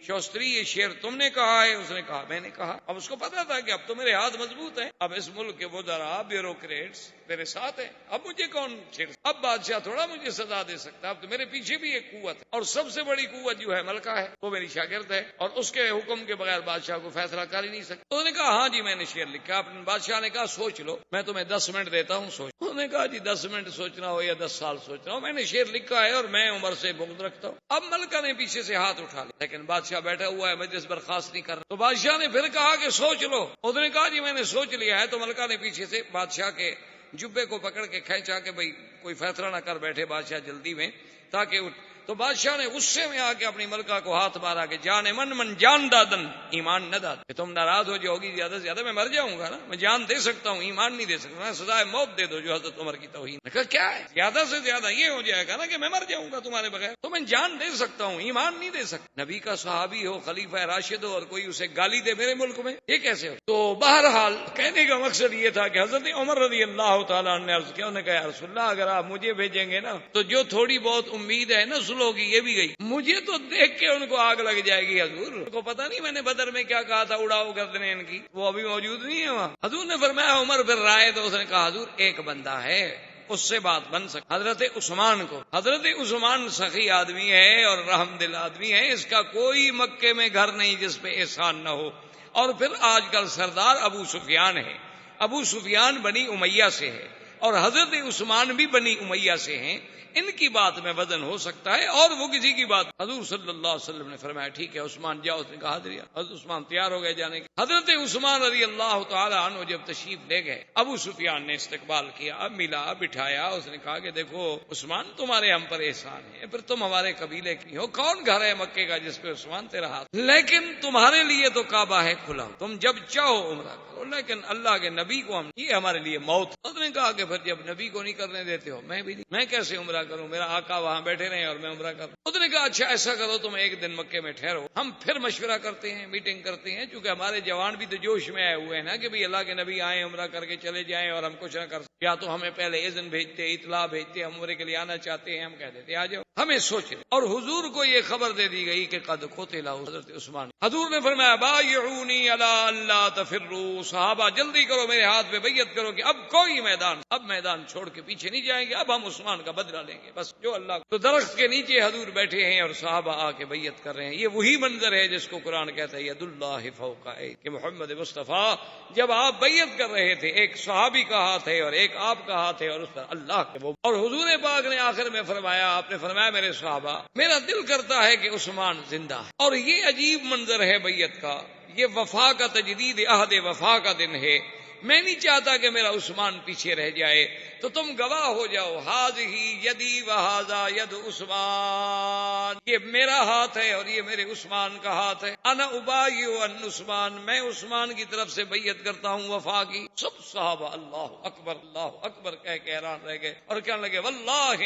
شوستری یہ شعر تم نے کہا ہے؟ اس نے کہا میں نے کہا۔ اب اس کو پتا تھا کہ اب تو میرے ہاتھ مضبوط ہیں، اب اس ملک کے وزراء بیوروکریٹس میرے ساتھ ہیں، اب مجھے کون چھیڑ، اب بادشاہ تھوڑا مجھے سزا دے سکتا، اب تو میرے پیچھے بھی ایک قوت ہے، اور سب سے بڑی قوت جو ہے ملکہ ہے، وہ میری شاگرد ہے، اور اس کے حکم کے بغیر بادشاہ کو فیصلہ کر ہی نہیں سکتا۔ انہوں نے کہا ہاں جی میں نے شعر لکھا۔ اپنے بادشاہ نے کہا سوچ لو، میں تمہیں 10 منٹ دیتا ہوں سوچ۔ انہوں نے کہا جی 10 منٹ سوچنا ہو یا 10 سال سوچنا ہو، میں نے شعر لکھا ہے اور میں عمر سے بغض رکھتا ہوں۔ اب ملکہ نے پیچھے سے ہاتھ اٹھا لیا، لیکن بادشاہ بیٹھا ہوا ہے، مجلس برخاست نہیں کرنا، تو بادشاہ نے پھر کہا کہ سوچ لو۔ انہوں نے کہا جی میں نے سوچ لیا ہے، تو ملکہ نے پیچھے سے بادشاہ کے جبے کو پکڑ کے کھینچا کہ بھئی کوئی فیصلہ نہ کر بیٹھے بادشاہ جلدی میں، تاکہ تو بادشاہ نے غصے میں آ کے اپنی ملکہ کو ہاتھ مارا کہ جان من جان دادن ایمان نہ داد، کہ تم ناراض ہو جاؤ گی زیادہ سے زیادہ میں مر جاؤں گا نا، میں جان دے سکتا ہوں ایمان نہیں دے سکتا، میں سزائے موت دے دو جو حضرت عمر کی توہین۔ میں کہا کیا ہے، زیادہ سے زیادہ یہ ہو جائے گا نا کہ میں مر جاؤں گا تمہارے بغیر، تو میں جان دے سکتا ہوں ایمان نہیں دے سکتا۔ نبی کا صحابی ہو، خلیفہ راشد ہو، اور کوئی اسے گالی دے میرے ملک میں، یہ کیسے ہو؟ تو بہرحال کہنے کا مقصد یہ تھا کہ حضرت عمر رضی اللہ تعالیٰ عنہ نے عرض کیا، انہوں نے کہا یا رسول اللہ اگر آپ مجھے بھیجیں گے نا تو جو تھوڑی بہت امید ہے نا سلو کی یہ بھی گئی، مجھے تو دیکھ کے ان کو آگ لگ جائے گی حضور، ان کو پتا نہیں میں نے بدر میں کیا کہا تھا، اڑاؤ گردنیں ان کی، وہ ابھی موجود نہیں ہے وہاں۔ حضور نے فرمایا عمر پھر رائے، تو اس نے کہا حضور ایک بندہ ہے اس سے بات بن سکتی، حضرت عثمان کو، حضرت عثمان سخی آدمی ہے اور رحم دل آدمی ہے، اس کا کوئی مکے میں گھر نہیں جس پہ احسان نہ ہو، اور پھر آج کل سردار ابو سفیان ہے، ابو سفیان بنی امیہ سے ہے اور حضرت عثمان بھی بنی امیہ سے ہیں، ان کی بات میں وزن ہو سکتا ہے اور وہ کسی کی بات۔ حضور صلی اللہ علیہ وسلم نے فرمایا ٹھیک ہے عثمان جاؤ، اس نے کہا حاضر۔ حضرت عثمان تیار ہو گئے جانے کے۔ حضرت عثمان رضی اللہ تعالی عنہ جب تشریف لے گئے، ابو سفیان نے استقبال کیا، اب ملا بٹھایا، اس نے کہا کہ دیکھو عثمان تمہارے ہم پر احسان ہے، پھر تم ہمارے قبیلے کی ہو، کون گھر ہے مکے کا جس پہ عثمان تیرا ہاتھ، لیکن تمہارے لیے تو کعبہ ہے کھلا، تم جب چاہو عمرہ کرو، لیکن اللہ کے نبی کو ہم، یہ ہمارے لیے موت۔ اس نے کہا کہ پھر جب نبی کو نہیں کرنے دیتے ہو میں بھی نہیں، میں کیسے عمرہ کروں، میرا آقا وہاں بیٹھے رہے اور میں عمرہ کروں۔ اس نے کہا اچھا ایسا کرو تم ایک دن مکے میں ٹھہرو، ہم پھر مشورہ کرتے ہیں، میٹنگ کرتے ہیں، چونکہ ہمارے جوان بھی تو جوش میں آئے ہوئے ہیں نا کہ بھئی اللہ کے نبی آئے عمرہ کر کے چلے جائیں اور ہم کچھ نہ کر سکتے، یا تو ہمیں پہلے اذن بھیجتے، اطلاع بھیجتے، ہم عمرے کے لیے آنا چاہتے ہیں، ہم کہہ دیتے آ جاؤ، ہمیں سوچ لیں۔ اور حضور کو یہ خبر دے دی گئی کہ قد قتل حضرت عثمان۔ حضور نے فرمایا بایعونی علی اللہ تفروا، صحابہ جلدی کرو میرے ہاتھ پہ بیعت کرو کہ اب کوئی میدان، اب میدان چھوڑ کے پیچھے نہیں جائیں گے، اب ہم عثمان کا بدلہ لیں گے، بس جو اللہ۔ تو درخت کے نیچے حضور بیٹھے ہیں اور صحابہ آ کے بیعت کر رہے ہیں، یہ وہی منظر ہے جس کو قرآن کہتا ہے ید اللہ فوق ایدی، کہ محمد مصطفیٰ جب آپ بیعت کر رہے تھے ایک صحابی کا ہاتھ ہے اور ایک آپ کا ہاتھ ہے اور اس پر اللہ کے وہ، اور حضور پاک نے آخر میں فرمایا، آپ نے فرمایا میرے صحابہ میرا دل کرتا ہے کہ عثمان زندہ ہے، اور یہ عجیب منظر ہے بیعت کا، یہ وفا کا تجدید عہد وفا کا دن ہے، میں نہیں چاہتا کہ میرا عثمان پیچھے رہ جائے، تو تم گواہ ہو جاؤ، ہاذہی یدی وہذا ید عثمان، یہ میرا ہاتھ ہے اور یہ میرے عثمان کا ہاتھ ہے، انا ابایع عن عثمان، میں عثمان کی طرف سے بیعت کرتا ہوں وفا کی۔ سب صحابہ اللہ اکبر کہہ کے حیران رہ گئے اور کہنے لگے واللہ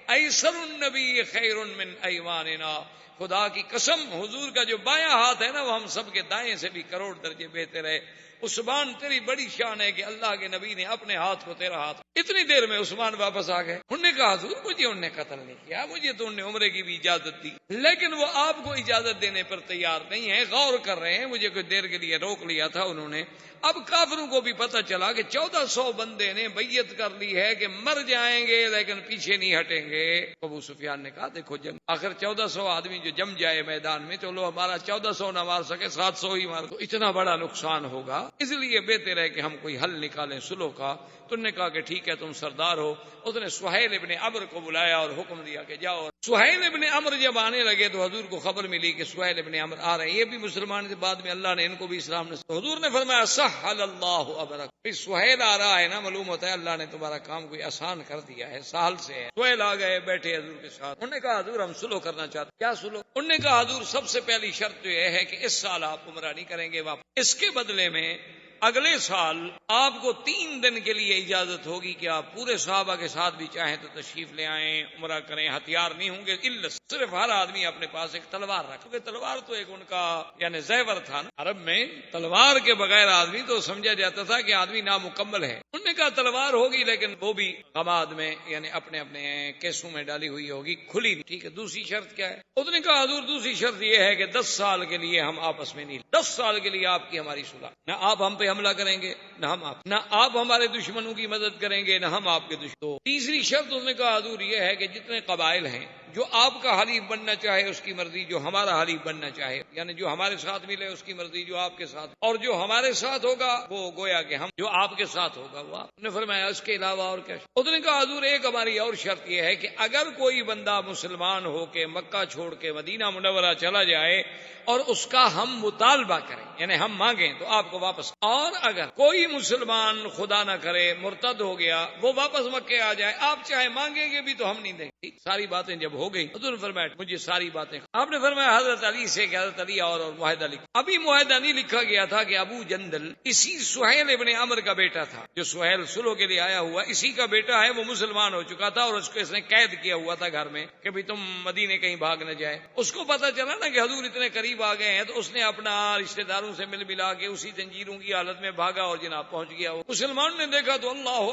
ایسر النبی خیر من ایماننا، خدا کی قسم حضور کا جو بایاں ہاتھ ہے نا وہ ہم سب کے دائیں سے بھی کروڑ درجے بہتر ہے۔ عثمان تیری بڑی شان ہے کہ اللہ کے نبی نے اپنے ہاتھ کو تیرا ہاتھ۔ اتنی دیر میں عثمان واپس آ گئے، انہوں نے کہا حضور مجھے انہوں نے قتل نہیں کیا، مجھے تو انہوں نے عمرے کی بھی اجازت دی، لیکن وہ آپ کو اجازت دینے پر تیار نہیں ہے، غور کر رہے ہیں، مجھے کوئی دیر کے لیے روک لیا تھا انہوں نے۔ اب کافروں کو بھی پتہ چلا کہ 1400 بندے نے بیعت کر لی ہے کہ مر جائیں گے لیکن پیچھے نہیں ہٹیں گے۔ ابو سفیان نے کہا دیکھو جنگ، آخر 1400 آدمی جو جم جائے میدان میں، چلو ہمارا 1400 نہ مار سکے 700 ہی مار، تو اتنا بڑا نقصان ہوگا، اس لیے بہتر ہے کہ ہم کوئی حل نکالیں صلح کا۔ تو نے کہا کہ ٹھیک ہے تم سردار ہو۔ اس نے سہیل ابن عمرو کو بلایا اور حکم دیا کہ جاؤ۔ سہیل ابن عمرو جب آنے لگے تو حضور کو خبر ملی کہ سہیل ابن عمرو آ رہے ہیں، یہ بھی مسلمان تھے، بعد میں اللہ نے ان کو بھی اسلام نے، حضور نے فرمایا سہل اللہ امرک، سہیل آ رہا ہے نا، معلوم ہوتا ہے اللہ نے تمہارا کام کوئی آسان کر دیا ہے، سہل سے ہے۔ سہیل آ گئے، بیٹھے حضور کے ساتھ، انہوں نے کہا حضور ہم صلح کرنا چاہتے ہیں۔ کیا صلح؟ انہوں نے کہا حضور سب سے پہلی شرط تو یہ ہے کہ اس سال آپ عمرہ نہیں کریں گے واپس، اس کے بدلے میں اگلے سال آپ کو 3 دن کے لیے اجازت ہوگی کہ آپ پورے صحابہ کے ساتھ بھی چاہیں تو تشریف لے آئیں، عمرہ کریں، ہتھیار نہیں ہوں گے، صرف ہر آدمی اپنے پاس ایک تلوار رکھے، کیونکہ تلوار تو ایک ان کا یعنی زیور تھا نا، عرب میں تلوار کے بغیر آدمی تو سمجھا جاتا تھا کہ آدمی نامکمل ہے۔ انہوں نے کہا تلوار ہوگی لیکن وہ بھی غماد میں یعنی اپنے اپنے کیسوں میں ڈالی ہوئی ہوگی، کھلی، ٹھیک ہے۔ دوسری شرط کیا ہے؟ اس نے کہا حضور دوسری شرط یہ ہے کہ 10 سال کے لیے ہم آپس میں نہیں، 10 سال کے لیے آپ کی ہماری صلح، نہ آپ ہم پہ حملہ کریں گے نہ ہم آپ، نہ آپ ہمارے دشمنوں کی مدد کریں گے نہ ہم آپ کے دشمنوں۔ تیسری شرط اس نے کہا حضور یہ ہے کہ جتنے قبائل ہیں جو آپ کا حلیف بننا چاہے اس کی مرضی، جو ہمارا حلیف بننا چاہے یعنی جو ہمارے ساتھ ملے اس کی مرضی، جو آپ کے ساتھ، اور جو ہمارے ساتھ ہوگا وہ گویا کہ ہم، جو آپ کے ساتھ ہوگا وہ آپ نے فرمایا اس کے علاوہ اور کیا؟ اس نے کہا حضور ایک ہماری اور شرط یہ ہے کہ اگر کوئی بندہ مسلمان ہو کے مکہ چھوڑ کے مدینہ منورہ چلا جائے اور اس کا ہم مطالبہ کریں یعنی ہم مانگیں تو آپ کو واپس، اور اگر کوئی مسلمان خدا نہ کرے مرتد ہو گیا وہ واپس مکے آ جائے، آپ چاہے مانگیں گے بھی تو ہم نہیں دیں گے۔ ساری باتیں جب ہو گئی حضور نے فرمایا مجھے ساری باتیں، آپ نے فرمایا حضرت علی سے کہ حضرت علی اور معاہدہ لکھا۔ ابھی معاہدہ نہیں لکھا گیا تھا کہ ابو جندل اسی سہیل ابن عمرو کا بیٹا تھا، جو سہیل صلح کے لیے آیا ہوا اسی کا بیٹا ہے، وہ مسلمان ہو چکا تھا اور اس کو اس نے قید کیا ہوا تھا گھر میں کہ بھی تم مدینے کہیں بھاگ نہ جائے۔ اس کو پتا چلا نا کہ حضور اتنے قریب آ گئے ہیں تو اس نے اپنا رشتہ داروں سے مل ملا کے اسی زنجیروں کی حالت میں بھاگا اور جناب پہنچ گیا۔ مسلمان نے دیکھا تو اللہ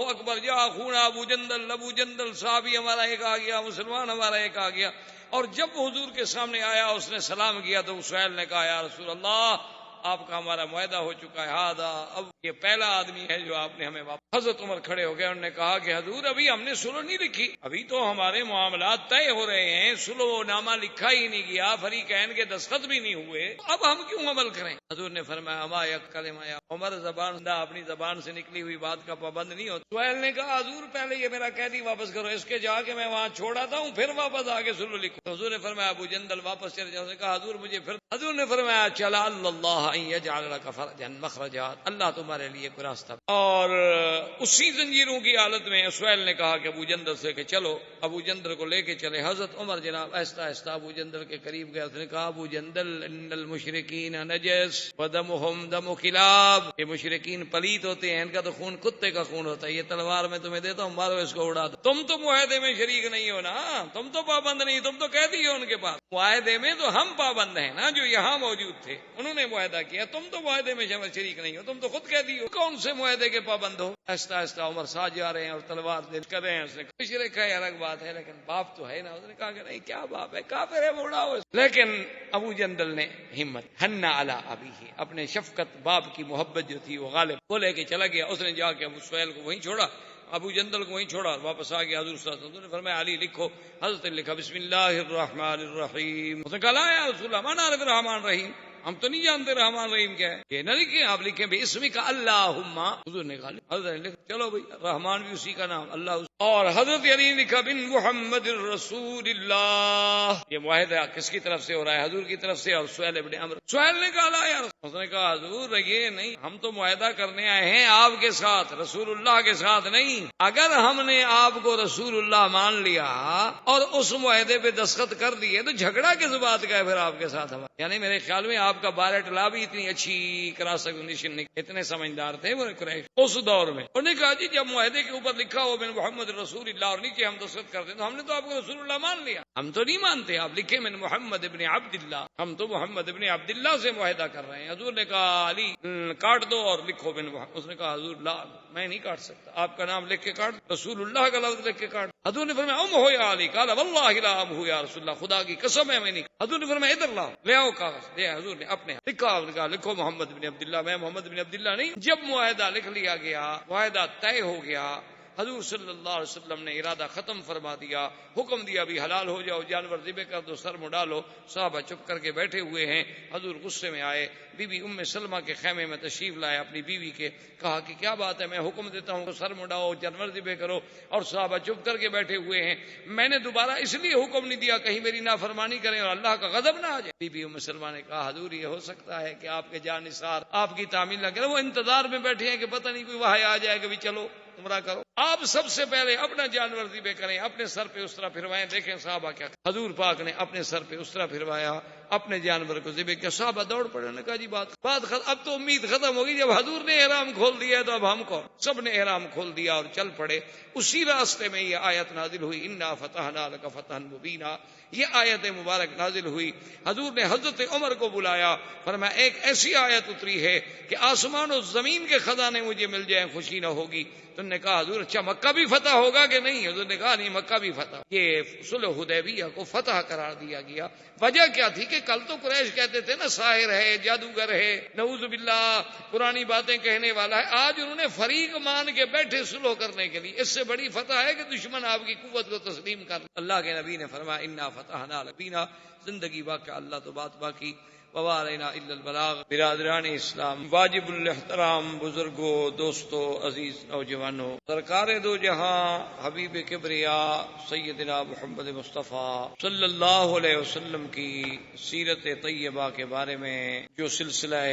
اکبر یا اخونا ابو جندل صحابی ہمارا ایک آ گیا، مسلمان ہمارا ایک آ گیا۔ اور جب حضور کے سامنے آیا اس نے سلام کیا تو سہیل نے کہا یا رسول اللہ آپ کا ہمارا معاہدہ ہو چکا ہے، اب یہ پہلا آدمی ہے جو آپ نے ہمیں واپس۔ حضرت عمر کھڑے ہو گئے، انہوں نے کہا کہ حضور ابھی ہم نے صلح نہیں لکھی، ابھی تو ہمارے معاملات طے ہو رہے ہیں، صلح نامہ لکھا ہی نہیں گیا، فریقین کے دستخط بھی نہیں ہوئے، اب ہم کیوں عمل کریں؟ حضور نے فرمایا اما یک کلمہ یا عمر، زبان اپنی زبان سے نکلی ہوئی بات کا پابند نہیں ہوتا۔ سہیل نے کہا حضور پہلے یہ میرا قیدی واپس کرو، اس کے جا کے میں وہاں چھوڑ آتا ہوں پھر واپس آ کے صلح لکھو۔ حضور نے فرمایا ابو جندل واپس چلے جاؤ۔ اس نے کہا حضور مجھے پھر، حضور نے فرمایا چلا اللہ ان یجعل لک فرجا مخرجات، اللہ تمہارے لیے کوئی راستہ۔ اور اسی زنجیروں کی حالت میں سہیل نے کہا کہ ابو جندل سے کہ چلو، ابو جندل کو لے کے چلے۔ حضرت عمر جناب آہستہ آہستہ ابو جندل کے قریب گئے، اس نے کہا ابو جندل ان المشرکین نجس ودمهم دم کلاب، یہ مشرکین پلیت ہوتے ہیں، ان کا تو خون کتے کا خون ہوتا ہے، یہ تلوار میں تمہیں دیتا ہوں مارو اس کو اڑا دو۔ تم تو معاہدے میں شریک نہیں ہو نا، تم تو پابند نہیں، تم تو قیدی ہو ان کے پاس، معاہدے میں تو ہم پابند ہیں نا جو یہاں موجود تھے، انہوں نے معاہدہ کیا، تم تو معاہدے میں شریک نہیں ہو، تم تو خود قیدی ہو، کون سے معاہدے کے پابند ہو؟ آہستہ آہستہ عمر ساتھ جا رہے ہیں اور تلوار دل کر رہے ہیں۔ اس نے کہا مشرک ہے الگ بات ہے لیکن باپ تو ہے نا۔ اس نے کہا کہ نہیں کیا باپ ہے، کافر ہے، اڑاؤ۔ لیکن ابو جندل نے ہمت، حنا علی ابیہ، اپنے شفقت باپ کی محبت جو تھی وہ غالب، وہ لے کے چلا گیا۔ اس نے جا کے ابو سہیل کو وہیں چھوڑا، ابو جندل کو وہیں چھوڑا، واپس آ گیا۔ حضور صلی اللہ علیہ وسلم نے فرمایا علی لکھو۔ حضرت نے لکھا بسم اللہ الرحمن الرحیم۔ اس نے کہا لا یا رسول اللہ ما نعرف الرحمن الرحیم، ہم تو نہیں جانتے رحمان رحیم کیا ہے، یہ نہ لکھیں، آپ لکھیں بے اسمی کا اللہم۔ حضور نے کہا حضرت نے لکھا چلو بھائی رحمان بھی اسی کا نام، اللہ اور حضرت علی نے لکھا بن محمد رسول اللہ. یہ معاہدہ کس کی طرف سے ہو رہا ہے؟ حضور کی طرف سے. اور سہیل ابن عمرو، سہیل نے کہا لا یار، اس نے کہا حضور یہ نہیں، ہم تو معاہدہ کرنے آئے ہیں آپ کے ساتھ، رسول اللہ کے ساتھ نہیں. اگر ہم نے آپ کو رسول اللہ مان لیا اور اس معاہدے پہ دستخط کر دیے تو جھگڑا کس بات کا ہے پھر آپ کے ساتھ ہمارا؟ یعنی میرے خیال میں آپ کا بارٹ لا بھی اتنی اچھی کراسکنیشن نہیں، اتنے سمجھدار تھے وہ قریش اس دور میں. انہوں نے کہا جی جب معاہدے کے اوپر لکھا ہو من محمد رسول اللہ اور نیچے ہم دستخط کرتے تو ہم نے تو آپ کو رسول اللہ مان لیا. ہم تو نہیں مانتے، آپ لکھے من محمد ابن عبد اللہ، ہم تو محمد ابن عبد اللہ سے معاہدہ کر رہے ہیں. حضور نے کہا علی کاٹ دو اور لکھو بن محمد. اس نے کہا حضور لا میں نہیں کاٹ سکتا، آپ کا نام لکھ کے کاٹ، رسول اللہ کا لفظ لکھ کے کاٹ. حضور نے فرمایا ام ہو یا علی؟ قال واللہ لا ام ہو یا رسول اللہ، خدا کی قسم ہے میں نہیں. حضور نے فرمایا ادھر لاؤ، لے آؤ کاغذ. لے حضور نے اپنے لکھا، کہا لکھو محمد بن عبد اللہ. میں محمد بن عبد اللہ نہیں. جب معاہدہ لکھ لیا گیا، معاہدہ طے ہو گیا، حضور صلی اللہ علیہ وسلم نے ارادہ ختم فرما دیا، حکم دیا بھی حلال ہو جاؤ، جانور ذبح کر دو، سر مڈالو. صحابہ چپ کر کے بیٹھے ہوئے ہیں. حضور غصے میں آئے، بی بی ام سلمہ کے خیمے میں تشریف لائے اپنی بیوی کے. کہا کہ کیا بات ہے، میں حکم دیتا ہوں سر مڈاؤ، جانور ذبح کرو، اور صحابہ چپ کر کے بیٹھے ہوئے ہیں. میں نے دوبارہ اس لیے حکم نہیں دیا کہیں میری نافرمانی کریں اور اللہ کا غضب نہ آ جائے. بی بی ام سلمہ نے کہا حضور یہ ہو سکتا ہے کہ آپ کے جانثار آپ کی تعمیل نہ کریں، وہ انتظار میں بیٹھے ہیں کہ پتہ نہیں کوئی وحی آ جائے کہ بھی چلو عمرہ کرو. آپ سب سے پہلے اپنا جانور ذبح کریں، اپنے سر پہ اس طرح پھروائیں. دیکھیں صحابہ کیا، حضور پاک نے اپنے سر پہ اس طرح پھروایا، اپنے جانور کو ذبح کیا. صحابہ دوڑ پڑے، نے کہا جی بات اب تو امید ختم ہوگی، جب حضور نے احرام کھول دیا تو اب ہم کون؟ سب نے احرام کھول دیا اور چل پڑے. اسی راستے میں یہ آیت نازل ہوئی انا فتحنا لک فتحا مبینا. یہ آیت مبارک نازل ہوئی. حضور نے حضرت عمر کو بلایا، فرمایا ایک ایسی آیت اتری ہے کہ آسمان و زمین کے خزانے مجھے مل جائیں خوشی نہ ہوگی. تو نے کہا حضور اچھا مکہ بھی فتح ہوگا کہ نہیں؟ حضور نے کہا نہیں مکہ بھی فتح. یہ صلح حدیبیہ کو فتح قرار دیا گیا. وجہ کیا تھی کہ کل تو قریش کہتے تھے نا ساحر ہے، جادوگر ہے، نعوذ باللہ پرانی باتیں کہنے والا ہے. آج انہوں نے فریق مان کے بیٹھے صلح کرنے کے لیے. اس سے بڑی فتح ہے کہ دشمن آپ کی قوت کو تسلیم کر. اللہ کے نبی نے فرمایا انا فتحنا لبینا. زندگی باقی اللہ تو بات باقی، ووارینا الا البلاغ. برادران اسلام، واجب الاحترام بزرگوں، دوستوں، عزیز نوجوانوں، سرکار دو جہاں حبیب کبریا سیدنا محمد مصطفیٰ صلی اللہ علیہ وسلم کی سیرت طیبہ کے بارے میں جو سلسلہ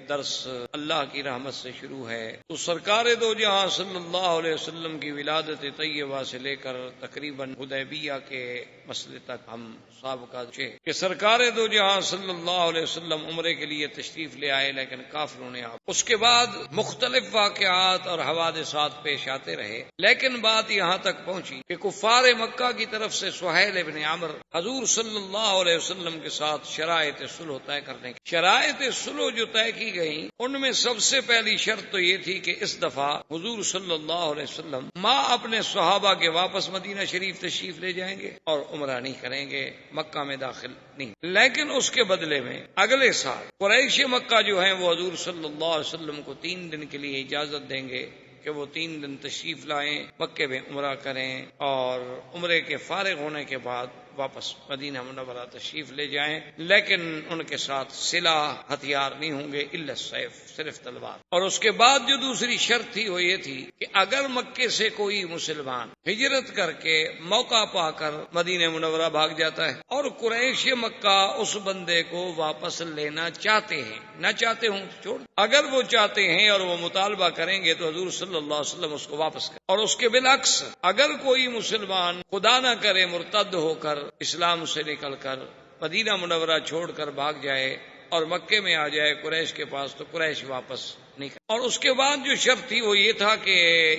درس اللہ کی رحمت سے شروع ہے، تو سرکار دو جہاں صلی اللہ علیہ وسلم کی ولادت طیبہ سے لے کر تقریباً حدیبیہ کے مسئلے تک ہم سابقہ کہ سرکار دو جہاں صلی اللہ علیہ وسلم عمرے کے لیے تشریف لے آئے، لیکن کافروں نے اس کے بعد مختلف واقعات اور حوادثات پیش آتے رہے. لیکن بات یہاں تک پہنچی کہ کفار مکہ کی طرف سے سہیل ابن عمرو حضور صلی اللہ علیہ وسلم کے ساتھ شرائط صلح طے کرنے کی. شرائط صلح جو طے کی گئیں ان میں سب سے پہلی شرط تو یہ تھی کہ اس دفعہ حضور صلی اللہ علیہ وسلم ماں اپنے صحابہ کے واپس مدینہ شریف تشریف لے جائیں گے اور عمرہ نہیں کریں گے، مکہ میں داخل نہیں. لیکن اس کے بدلے میں اگلے سال قریش مکہ جو ہیں وہ حضور صلی اللہ علیہ وسلم کو 3 دن کے لیے اجازت دیں گے کہ وہ 3 دن تشریف لائیں، مکے میں عمرہ کریں اور عمرے کے فارغ ہونے کے بعد واپس مدینہ منورہ تشریف لے جائیں. لیکن ان کے ساتھ سلاح ہتھیار نہیں ہوں گے الا السیف، صرف تلوار. اور اس کے بعد جو دوسری شرط تھی وہ یہ تھی کہ اگر مکے سے کوئی مسلمان ہجرت کر کے موقع پا کر مدینہ منورہ بھاگ جاتا ہے اور قریش مکہ اس بندے کو واپس لینا چاہتے ہیں، نہ چاہتے ہوں تو چھوڑ، اگر وہ چاہتے ہیں اور وہ مطالبہ کریں گے تو حضور صلی اللہ علیہ وسلم اس کو واپس کریں. اور اس کے بالعکس اگر کوئی مسلمان خدا نہ کرے مرتد ہو کر اسلام سے نکل کر مدینہ منورہ چھوڑ کر بھاگ جائے اور مکے میں آ جائے قریش کے پاس تو قریش واپس نہیں. اور اس کے بعد جو شرط تھی وہ یہ تھا کہ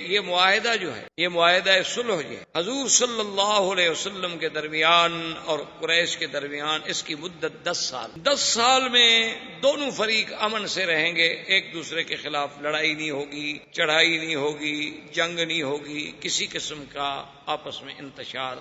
یہ معاہدہ جو ہے، یہ معاہدہ صلح جو ہے حضور صلی اللہ علیہ وسلم کے درمیان اور قریش کے درمیان اس کی مدت 10 سال. 10 سال میں دونوں فریق امن سے رہیں گے، ایک دوسرے کے خلاف لڑائی نہیں ہوگی، چڑھائی نہیں ہوگی، جنگ نہیں ہوگی، کسی قسم کا آپس میں انتشار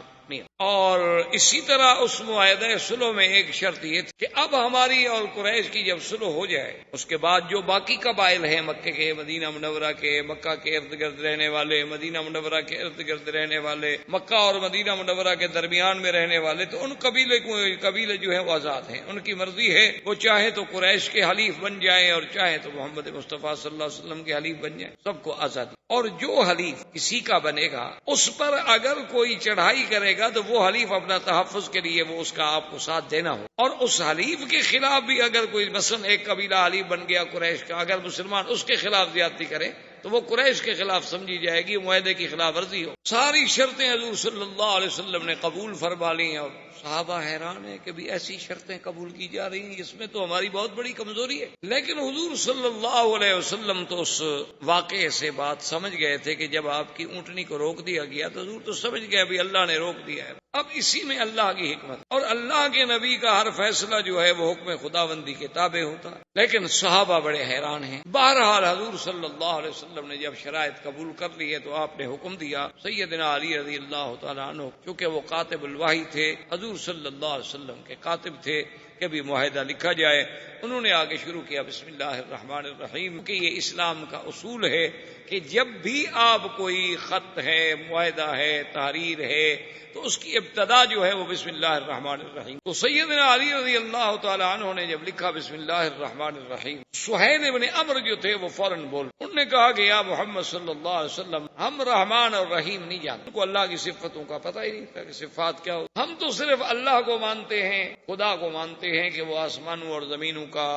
اور اسی طرح اس معاہدہ صلح میں ایک شرط یہ تھی کہ اب ہماری اور قریش کی جب صلح ہو جائے اس کے بعد جو باقی قبائل ہیں مکے کے، مدینہ منورہ کے، مکہ کے ارد گرد رہنے والے، مدینہ منورہ کے ارد گرد رہنے والے، مکہ اور مدینہ منورہ کے درمیان میں رہنے والے، تو ان قبیلے جو ہیں وہ آزاد ہیں، ان کی مرضی ہے، وہ چاہے تو قریش کے حلیف بن جائیں اور چاہے تو محمد مصطفیٰ صلی اللہ علیہ وسلم کے حلیف بن جائیں، سب کو آزادی۔ اور جو حلیف کسی کا بنے گا اس پر اگر کوئی چڑھائی کرے گا تو وہ حلیف اپنا تحفظ کے لیے وہ اس کا آپ کو ساتھ دینا ہو، اور اس حلیف کے خلاف بھی اگر کوئی مثلا ایک قبیلہ حلیف بن گیا قریش کا، اگر مسلمان اس کے خلاف زیادتی کرے تو وہ قریش کے خلاف سمجھی جائے گی، معاہدے کی خلاف ورزی ہو۔ ساری شرطیں حضور صلی اللہ علیہ وسلم نے قبول فرما لی ہیں، اور صحابہ حیران ہیں کہ بھی ایسی شرطیں قبول کی جا رہی ہیں، اس میں تو ہماری بہت بڑی کمزوری ہے۔ لیکن حضور صلی اللہ علیہ وسلم تو اس واقعے سے بات سمجھ گئے تھے کہ جب آپ کی اونٹنی کو روک دیا گیا تو حضور تو سمجھ گئے بھی اللہ نے روک دیا ہے، اب اسی میں اللہ کی حکمت، اور اللہ کے نبی کا ہر فیصلہ جو ہے وہ حکم خداوندی کے تابع ہوتا ہے۔ لیکن صحابہ بڑے حیران ہیں۔ بہرحال حضور صلی اللہ علیہ وسلم نے جب شرائط قبول کر لی ہے تو آپ نے حکم دیا سیدنا علی رضی اللہ تعالیٰ عنہ، کیونکہ وہ کاتب الوحی تھے، حضور صلی اللہ علیہ وسلم کے کاتب تھے، کہ بھی معاہدہ لکھا جائے۔ انہوں نے آگے شروع کیا بسم اللہ الرحمن الرحیم، کہ یہ اسلام کا اصول ہے کہ جب بھی آپ کوئی خط ہے، معاہدہ ہے، تحریر ہے، تو اس کی ابتدا جو ہے وہ بسم اللہ الرحمن الرحیم۔ تو سیدنا علی رضی اللہ تعالیٰ عنہ نے جب لکھا بسم اللہ الرحمن الرحیم، سہیل ابن عمرو جو تھے وہ فوراً بول، انہوں نے کہا کہ یا محمد صلی اللہ علیہ وسلم، ہم رحمان اور رحیم نہیں جانتے، ان کو اللہ کی صفتوں کا پتہ ہی نہیں تھا کہ صفات کیا ہو، ہم تو صرف اللہ کو مانتے ہیں، خدا کو مانتے ہیں کہ وہ آسمانوں اور زمینوں کا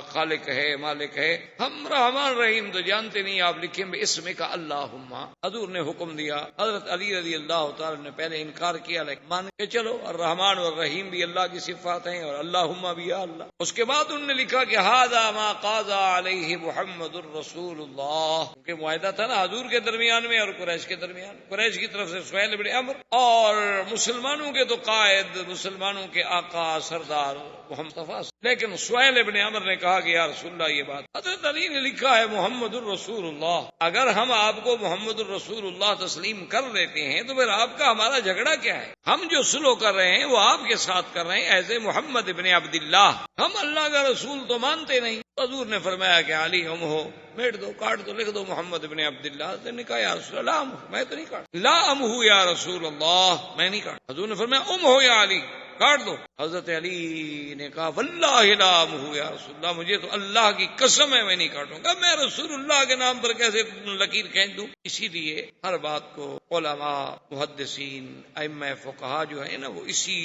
خالق ہے، مالک ہے، ہم رحمان رحیم تو جانتے نہیں، آپ لکھیں بے اسم کا اللہم۔ حضور نے حکم دیا، حضرت علی رضی اللہ تعالی نے پہلے انکار کیا لیکن مان کے چلو، الرحمن اور رحیم بھی اللہ کی صفات ہیں اور اللہم بھی یا اللہ۔ اس کے بعد انہوں نے لکھا کہ ھذا ما قاضى علیہ محمد الرسول اللہ، کہ معاہدہ تھا نا حضور کے درمیان میں اور قریش کے درمیان، قریش کی طرف سے سہیل بن عمرو اور مسلمانوں کے تو قائد، مسلمانوں کے آقا سردار محمد مصطفیٰ، لیکن سہیل بن عمرو نے کہا کہ یا رسول اللہ یہ بات، حضرت علی نے لکھا ہے محمد الرسول اللہ، اگر ہم آپ کو محمد الرسول اللہ تسلیم کر لیتے ہیں تو پھر آپ کا ہمارا جھگڑا کیا ہے؟ ہم جو سلو کر رہے ہیں وہ آپ کے ساتھ کر رہے ہیں ایز اے محمد ابن عبداللہ، ہم اللہ کا رسول تو مانتے نہیں۔ حضور نے فرمایا کہ علی ہم ہو، میٹ دو، کاٹ دو، لکھ دو محمد ابن عبداللہ۔ نے کہا یا رسول اللہ میں تو نہیں کاٹ، لا ام ہو یا رسول اللہ، میں نہیں کاٹ۔ حضور نے فرمایا ام ہو یا علی، کاٹ دو۔ حضرت علی نے کہا واللہ لا ام ہو یا رسول اللہ، مجھے تو اللہ کی قسم ہے میں نہیں کاٹوں گا، میں رسول اللہ کے نام پر کیسے لکیر کھینچ دوں؟ اسی لیے ہر بات کو علماء، محدثین، ائمہ فقہا جو ہے نا وہ اسی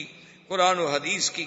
قرآن و حدیث کی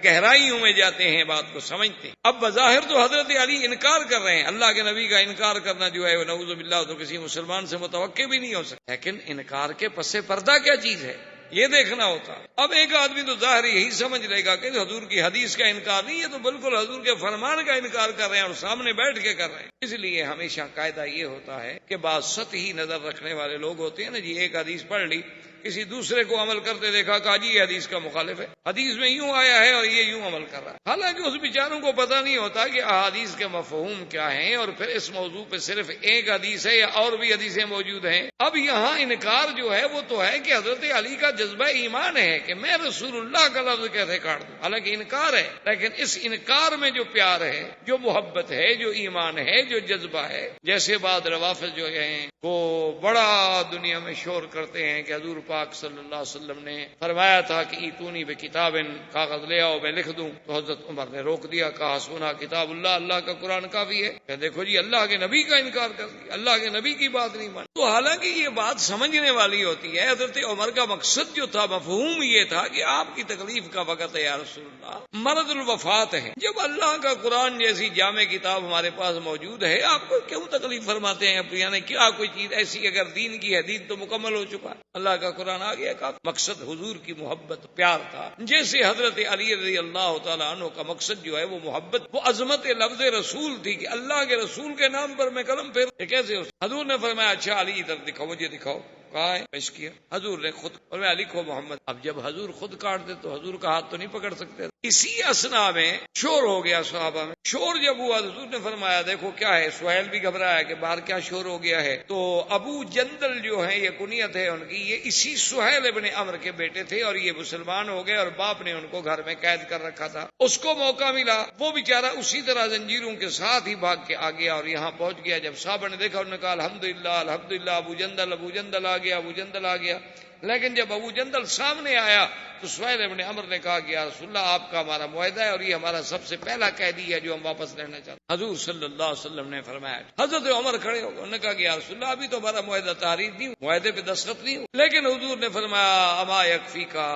گہرائیوں میں جاتے ہیں، بات کو سمجھتے ہیں۔ اب بظاہر تو حضرت علی انکار کر رہے ہیں، اللہ کے نبی کا انکار کرنا جو ہے وہ نعوذ باللہ تو کسی مسلمان سے متوقع بھی نہیں ہو سکتا، لیکن انکار کے پس پردہ کیا چیز ہے یہ دیکھنا ہوتا ہے۔ اب ایک آدمی تو ظاہر یہی سمجھ لے گا کہ حضور کی حدیث کا انکار نہیں ہے، تو بالکل حضور کے فرمان کا انکار کر رہے ہیں اور سامنے بیٹھ کے کر رہے ہیں۔ اس لیے ہمیشہ قاعدہ یہ ہوتا ہے کہ بعض سطحی نظر رکھنے والے لوگ ہوتے ہیں نا، جی ایک حدیث پڑھ لی، کسی دوسرے کو عمل کرتے دیکھا، کہا جی یہ حدیث کا مخالف ہے، حدیث میں یوں آیا ہے اور یہ یوں عمل کر رہا ہے، حالانکہ اس بیچاروں کو پتہ نہیں ہوتا کہ احادیث کے مفہوم کیا ہیں، اور پھر اس موضوع پہ صرف ایک حدیث ہے یا اور بھی حدیثیں موجود ہیں۔ اب یہاں انکار جو ہے وہ تو ہے کہ حضرت علی کا جذبہ ایمان ہے کہ میں رسول اللہ کا لفظ کیسے کاٹ دوں، حالانکہ انکار ہے، لیکن اس انکار میں جو پیار ہے، جو محبت ہے، جو ایمان ہے، جو جذبہ ہے، جیسے بعض روافض جو ہیں وہ بڑا دنیا میں شور کرتے ہیں کہ حضور پاک صلی اللہ علیہ وسلم نے فرمایا تھا کہ ایتونی بکتاب، کاغذ لے آؤ میں لکھ دوں، تو حضرت عمر نے روک دیا، کہا سنا کتاب اللہ، اللہ کا قرآن کافی ہے۔ کہ دیکھو جی اللہ کے نبی کا انکار کر دیا، اللہ کے نبی کی بات نہیں مانی۔ تو حالانکہ یہ بات سمجھنے والی ہوتی ہے، حضرت عمر کا مقصد جو تھا، مفہوم یہ تھا کہ آپ کی تکلیف کا وقت ہے یا رسول اللہ، مرض الوفات ہے، جب اللہ کا قرآن جیسی جامع کتاب ہمارے پاس موجود ہے، آپ کو کیوں تکلیف فرماتے ہیں؟ یعنی کیا کوئی چیز ایسی اگر دین کی ہے، دین تو مکمل ہو چکا ہے، اللہ کا قرآن آ گیا کافی۔ مقصد حضور کی محبت، پیار تھا، جیسے حضرت علی رضی اللہ تعالیٰ عنہ کا مقصد جو ہے وہ محبت، وہ عظمت لفظ رسول تھی کہ اللہ کے رسول کے نام پر میں قلم پھیر، یہ کیسے ہو؟ حضور نے فرمایا اچھا علی ادھر دکھاؤ، مجھے دکھاؤ، کہا ہے پیش کیا حضور نے خود، اور میں لکھو محمد. اب جب حضور خود کاٹ دے تو حضور کا ہاتھ تو نہیں پکڑ سکتے. اسی اسنا میں شور ہو گیا صحابہ میں. شور جب ہوا تو حضور نے فرمایا دیکھو کیا ہے. سہیل بھی گھبرایا کہ باہر کیا شور ہو گیا ہے. تو ابو جندل جو ہے، یہ کنیت ہے ان کی، یہ اسی سہیل ابن عمرو کے بیٹے تھے اور یہ مسلمان ہو گئے اور باپ نے ان کو گھر میں قید کر رکھا تھا. اس کو موقع ملا، وہ بیچارہ اسی طرح زنجیروں کے ساتھ ہی بھاگ کے آ گیا اور یہاں پہنچ گیا. جب صحابہ نے دیکھا انہوں نے کہا الحمدللہ الحمدللہ ابو جندل آ گیا، ابو جندل آ گیا. لیکن جب ابو جندل سامنے آیا تو سہیل ابن عمرو نے کہا کہ یا رسول اللہ آپ کا ہمارا معاہدہ ہے اور یہ ہمارا سب سے پہلا قیدی ہے جو ہم واپس لینا چاہتے ہیں. حضور صلی اللہ علیہ وسلم نے فرمایا، حضرت عمر کھڑے ہو گئے، انہوں نے کہا کہ یا رسول اللہ ابھی تو ہمارا معاہدہ تحریر نہیں ہوا، معاہدے پہ دستخط نہیں ہوا. لیکن حضور نے فرمایا اما یکفی کا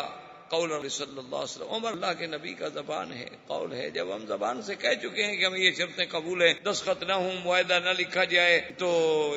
قول صلی اللہ علیہ وسلم، عمر اللہ کے نبی کا زبان ہے، قول ہے. جب ہم زبان سے کہہ چکے ہیں کہ ہم یہ شرطیں قبول ہیں، دستخط نہ ہوں، معاہدہ نہ لکھا جائے، تو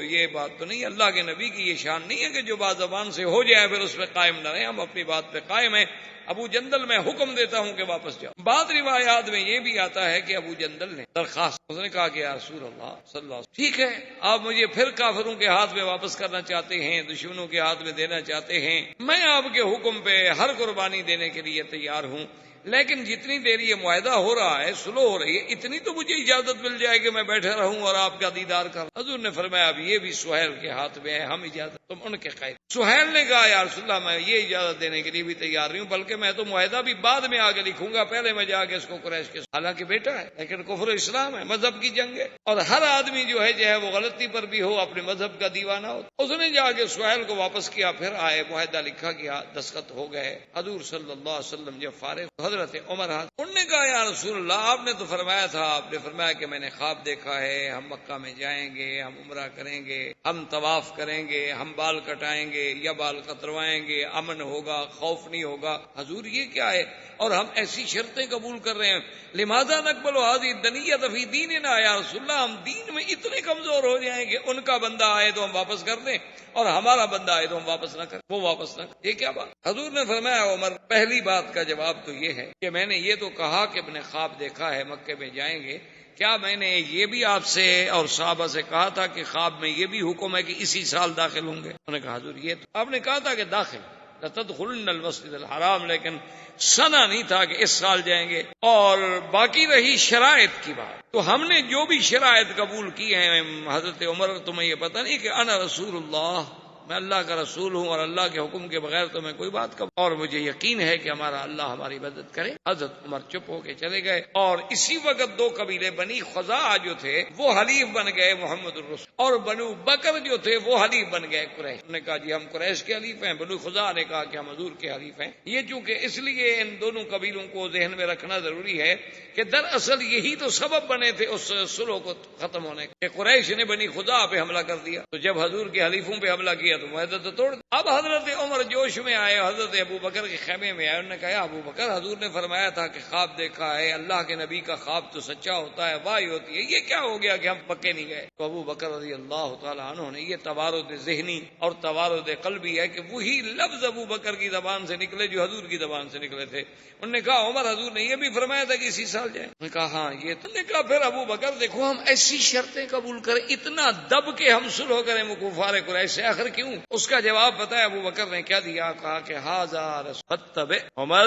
یہ بات تو نہیں. اللہ کے نبی کی یہ شان نہیں ہے کہ جو بات زبان سے ہو جائے پھر اس پہ قائم نہ رہے. ہم اپنی بات پہ قائم ہیں. ابو جندل میں حکم دیتا ہوں کہ واپس جاؤ. بعض روایات میں یہ بھی آتا ہے کہ ابو جندل نے درخواست، اس نے کہا کہ یا رسول اللہ صلی اللہ علیہ وسلم ٹھیک ہے آپ مجھے پھر کافروں کے ہاتھ میں واپس کرنا چاہتے ہیں، دشمنوں کے ہاتھ میں دینا چاہتے ہیں، میں آپ کے حکم پہ ہر قربانی دینے کے لیے تیار ہوں، لیکن جتنی دیر یہ معاہدہ ہو رہا ہے، سلو ہو رہی ہے، اتنی تو مجھے اجازت مل جائے کہ میں بیٹھے رہوں اور آپ کا دیدار کروں. حضور نے فرمایا اب یہ بھی سہیل کے ہاتھ میں ہے، ہم اجازت تم ان کے قید. سہیل نے کہا یا رسول اللہ میں یہ اجازت دینے کے لیے بھی تیار نہیں ہوں، بلکہ میں تو معاہدہ بھی بعد میں آگے لکھوں گا، پہلے میں جا کے اس کو قریش کے، حالانکہ بیٹا ہے لیکن کفر اسلام ہے، مذہب کی جنگ ہے اور ہر آدمی جو ہے چاہے وہ غلطی پر بھی ہو اپنے مذہب کا دیوانہ ہو. اس نے جا کے سہیل کو واپس کیا، پھر آئے، معاہدہ لکھا گیا، دستخط ہو گئے. حضور صلی اللہ علیہ وسلم جب فارغ، حضرت عمر انہوں نے کہا یا رسول اللہ آپ نے تو فرمایا تھا، آپ نے فرمایا کہ میں نے خواب دیکھا ہے، ہم مکہ میں جائیں گے، ہم عمرہ کریں گے، ہم طواف کریں گے، ہم بال کٹائیں گے یا بال کتروائیں گے، امن ہوگا، خوف نہیں ہوگا. حضور یہ کیا ہے اور ہم ایسی شرطیں قبول کر رہے ہیں. لماذا نقبل هذه الدنیۃ فی دیننا یا رسول اللہ، ہم دین میں اتنے کمزور ہو جائیں کہ ان کا بندہ آئے تو ہم واپس کر دیں اور ہمارا بندہ آئے تو ہم واپس نہ کریں، وہ واپس نہ کریں. یہ کیا بات؟ حضور نے فرمایا عمر پہلی بات کا جواب تو یہ ہے کہ میں نے یہ تو کہا کہ اپنے خواب دیکھا ہے مکے میں جائیں گے، کیا میں نے یہ بھی آپ سے اور صحابہ سے کہا تھا کہ خواب میں یہ بھی حکم ہے کہ اسی سال داخل ہوں گے؟ انہوں نے کہا حضور یہ تو آپ نے کہا تھا کہ داخل لتدخلن المسجد الحرام، لیکن سنا نہیں تھا کہ اس سال جائیں گے. اور باقی رہی شرائط کی بات، تو ہم نے جو بھی شرائط قبول کی ہیں حضرت عمر، تمہیں یہ پتہ نہیں کہ انا رسول اللہ، میں اللہ کا رسول ہوں اور اللہ کے حکم کے بغیر تو میں کوئی بات کروں، اور مجھے یقین ہے کہ ہمارا اللہ ہماری مدد کرے. حضرت عمر چپ ہو کے چلے گئے اور اسی وقت دو قبیلے بنی خزاعہ جو تھے وہ حلیف بن گئے محمد الرسول، اور بنو بکر جو تھے وہ حلیف بن گئے قریش. انہوں نے کہا جی ہم قریش کے حلیف ہیں، بنو خزاعہ نے کہا کہ ہم حضور کے حلیف ہیں. یہ چونکہ اس لیے ان دونوں قبیلوں کو ذہن میں رکھنا ضروری ہے کہ دراصل یہی تو سبب بنے تھے اس صلح کو ختم ہونے کے، کہ قریش نے بنی خزاعہ پہ حملہ کر دیا. تو جب حضور کے حلیفوں پہ حملہ کیا تو معاہدہ تو توڑ. اب حضرت عمر جوش میں آئے، حضرت ابو بکر کے خیمے میں آئے. انہوں نے کہا ابو بکر حضور نے فرمایا تھا کہ خواب دیکھا ہے، اللہ کے نبی کا خواب تو سچا ہوتا ہے، واہی ہوتی ہے، یہ کیا ہو گیا کہ ہم پکے نہیں گئے؟ تو ابو بکر رضی اللہ تعالیٰ عنہ نے، یہ توارد ذہنی اور توارد قلبی ہے کہ وہی لفظ ابو بکر کی زبان سے نکلے جو حضور کی زبان سے نکلے تھے. انہوں نے کہا عمر حضور نے یہ بھی فرمایا تھا کہ اسی سال جائیں؟ انہوں نے کہا ہاں یہ تو. نے کہا پھر ابو بکر دیکھو ہم ایسی شرطیں قبول کریں، اتنا دب کے ہم صلح کریں کفار قریش سے، آخر کیوں؟ اس کا جواب پتہ ہے ابو بکر نے کیا دیا؟ کہا کہ ھذا رسول عمر،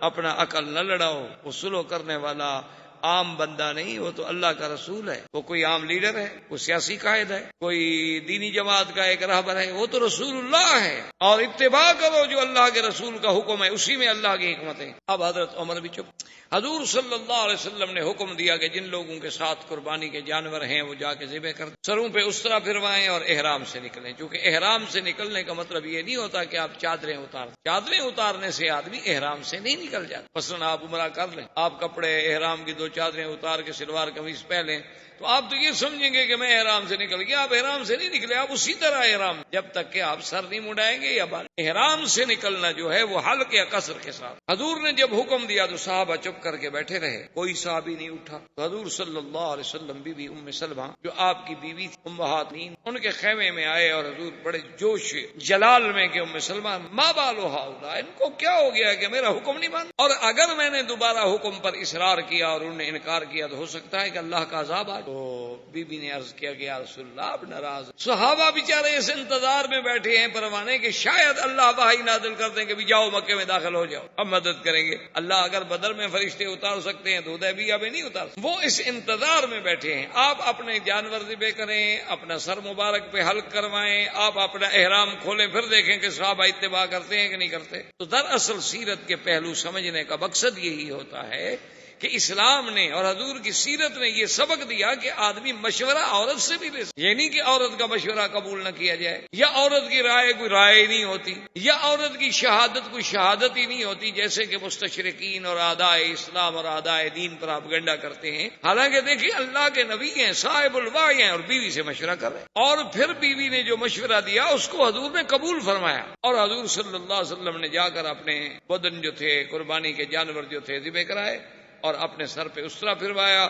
اپنا عقل نہ لڑاؤ، وہ صلح کرنے والا عام بندہ نہیں، وہ تو اللہ کا رسول ہے. وہ کوئی عام لیڈر ہے، کوئی سیاسی قائد ہے، کوئی دینی جماعت کا ایک رہبر ہے، وہ تو رسول اللہ ہے. اور اتباع کرو جو اللہ کے رسول کا حکم ہے، اسی میں اللہ کی حکمت ہے. اب حضرت عمر بھی چپ. حضور صلی اللہ علیہ وسلم نے حکم دیا کہ جن لوگوں کے ساتھ قربانی کے جانور ہیں وہ جا کے ذبح کر سروں پہ اس طرح پھروائیں اور احرام سے نکلیں. چونکہ احرام سے نکلنے کا مطلب یہ نہیں ہوتا کہ آپ چادریں اتارنے سے آدمی احرام سے نہیں نکل جاتا. مثلا آپ عمرہ کر لیں، آپ کپڑے احرام کی 2 چادریں اتار کے شلوار قمیض پہلیں تو آپ تو یہ سمجھیں گے کہ میں احرام سے نکل گیا. آپ احرام سے نہیں نکلے، آپ اسی طرح احرام، جب تک کہ آپ سر نہیں مڈائیں گے یا بال. احرام سے نکلنا جو ہے وہ حلق یا قصر کے ساتھ. حضور نے جب حکم دیا تو صحابہ چپ کر کے بیٹھے رہے، کوئی صحابی نہیں اٹھا. تو حضور صلی اللہ علیہ وسلم بی بی ام سلمہ جو آپ کی بیوی تھی، امہات نہیں، ان کے خیمے میں آئے اور حضور بڑے جوش جلال میں کہ ام سلمہ ما بالو ہؤلاء، ان کو کیا ہو گیا کہ میرا حکم نہیں مانا؟ اور اگر میں نے دوبارہ حکم پر اصرار کیا اور ان نے انکار کیا تو ہو سکتا ہے کہ اللہ کا عذاب آ جائے۔ تو بی بی نے عرض کیا کہ یا رسول اللہ آپ ناراض۔ صحابہ بیچارے اس انتظار میں بیٹھے ہیں پروانے کہ شاید اللہ وحی نازل کر دیں کہ بھی جاؤ مکے میں داخل ہو جاؤ، اب مدد کریں گے۔ اللہ اگر بدر میں فرشتے اتار سکتے ہیں تو حدیبیہ میں نہیں اتار سکتے۔ وہ اس انتظار میں بیٹھے ہیں۔ آپ اپنے جانور ذبح کریں، اپنا سر مبارک پہ حلق کروائیں، آپ اپنا احرام کھولیں، پھر دیکھیں کہ صحابہ اتباع کرتے ہیں کہ نہیں کرتے۔ تو دراصل سیرت کے پہلو سمجھنے کا مقصد یہی ہوتا ہے کہ اسلام نے اور حضور کی سیرت نے یہ سبق دیا کہ آدمی مشورہ عورت سے بھی لے سکتا، یہ نہیں کہ عورت کا مشورہ قبول نہ کیا جائے، یا عورت کی رائے کوئی رائے نہیں ہوتی، یا عورت کی شہادت کوئی شہادت ہی نہیں ہوتی، جیسے کہ مستشرقین اور اعدائے اسلام اور اعدائے دین پر پروپیگنڈا کرتے ہیں۔ حالانکہ دیکھیے اللہ کے نبی ہیں، صاحب الوحی ہیں، اور بیوی سے مشورہ کر رہے ہیں، اور پھر بیوی نے جو مشورہ دیا اس کو حضور نے قبول فرمایا، اور حضور صلی اللہ علیہ وسلم نے جا کر اپنے بدن جو تھے، قربانی کے جانور جو تھے ذبح کرائے، اور اپنے سر پہ اسرا پھروایا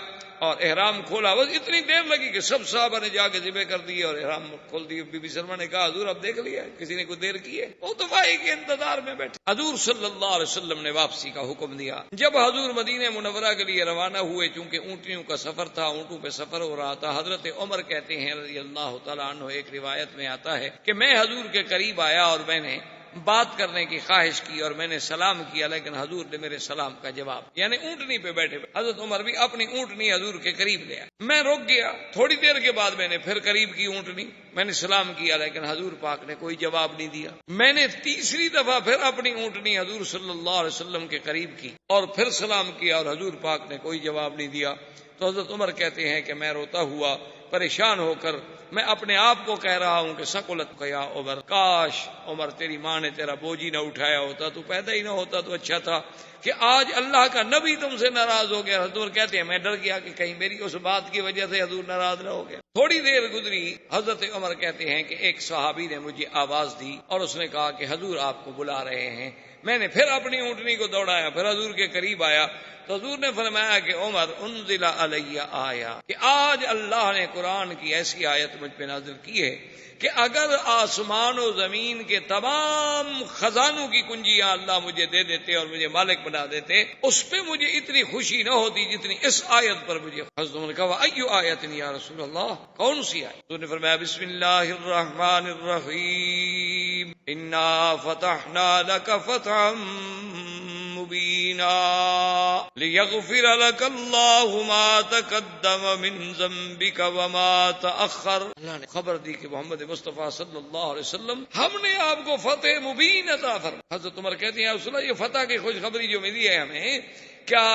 اور احرام کھولا۔ بس اتنی دیر لگی کہ سب صحابہ نے جا کے ذبح کر دیے اور احرام کھول دیے۔ بی بی سلمہ نے کہا حضور اب دیکھ لیا، کسی نے کوئی دیر کی ہے؟ وہ تو وحی کے انتظار میں بیٹھے۔ حضور صلی اللہ علیہ وسلم نے واپسی کا حکم دیا۔ جب حضور مدینہ منورہ کے لیے روانہ ہوئے، چونکہ اونٹنیوں کا سفر تھا، اونٹوں پہ سفر ہو رہا تھا، حضرت عمر کہتے ہیں رضی اللہ تعالیٰ عنہ، ایک روایت میں آتا ہے کہ میں حضور کے قریب آیا اور میں نے بات کرنے کی خواہش کی اور میں نے سلام کیا، لیکن حضور نے میرے سلام کا جواب، یعنی اونٹنی پہ بیٹھے حضرت عمر بھی اپنی اونٹنی حضور کے قریب لیا۔ میں رک گیا، تھوڑی دیر کے بعد میں نے پھر قریب کی اونٹنی، میں نے سلام کیا، لیکن حضور پاک نے کوئی جواب نہیں دیا۔ میں نے تیسری دفعہ پھر اپنی اونٹنی حضور صلی اللہ علیہ وسلم کے قریب کی اور پھر سلام کیا اور حضور پاک نے کوئی جواب نہیں دیا۔ تو حضرت عمر کہتے ہیں کہ میں روتا ہوا پریشان ہو کر میں اپنے آپ کو کہہ رہا ہوں کہ سقلت یا عمر، کاش عمر تیری ماں نے تیرا بوجھ نہ اٹھایا ہوتا، تو پیدا ہی نہ ہوتا تو اچھا تھا، کہ آج اللہ کا نبی تم سے ناراض ہو گیا۔ حضور کہتے ہیں میں ڈر گیا کہ کہیں میری اس بات کی وجہ سے حضور ناراض نہ ہو گیا۔ تھوڑی دیر گزری، حضرت عمر کہتے ہیں کہ ایک صحابی نے مجھے آواز دی اور اس نے کہا کہ حضور آپ کو بلا رہے ہیں۔ میں نے پھر اپنی اونٹنی کو دوڑایا، پھر حضور کے قریب آیا تو حضور نے فرمایا کہ عمر انزل علیہ آیا، کہ آج اللہ نے قرآن کی ایسی آیت مجھ پہ نازل کی ہے کہ اگر آسمان و زمین کے تمام خزانوں کی کنجیاں اللہ مجھے دے دیتے اور مجھے مالک بنا دیتے، اس پہ مجھے اتنی خوشی نہ ہوتی جتنی اس آیت پر مجھے۔ حضرت عمر نے کہا ایو آیت یا رسول اللہ، کون سی آیت؟ حضور نے فرمایا بسم اللہ الرحمن الرحیم انا فتحنا لک فتحا مبینا لیغفر لک اللہ ما تقدم من ذنبک وما تأخر۔ اللہ نے خبر دی کہ محمد مصطفیٰ صلی اللہ علیہ وسلم ہم نے آپ کو فتح مبین عطا فرمایا۔ حضرت عمر کہتے ہیں رسول اللہ یہ فتح کی خوشخبری جو ملی ہے ہمیں، کیا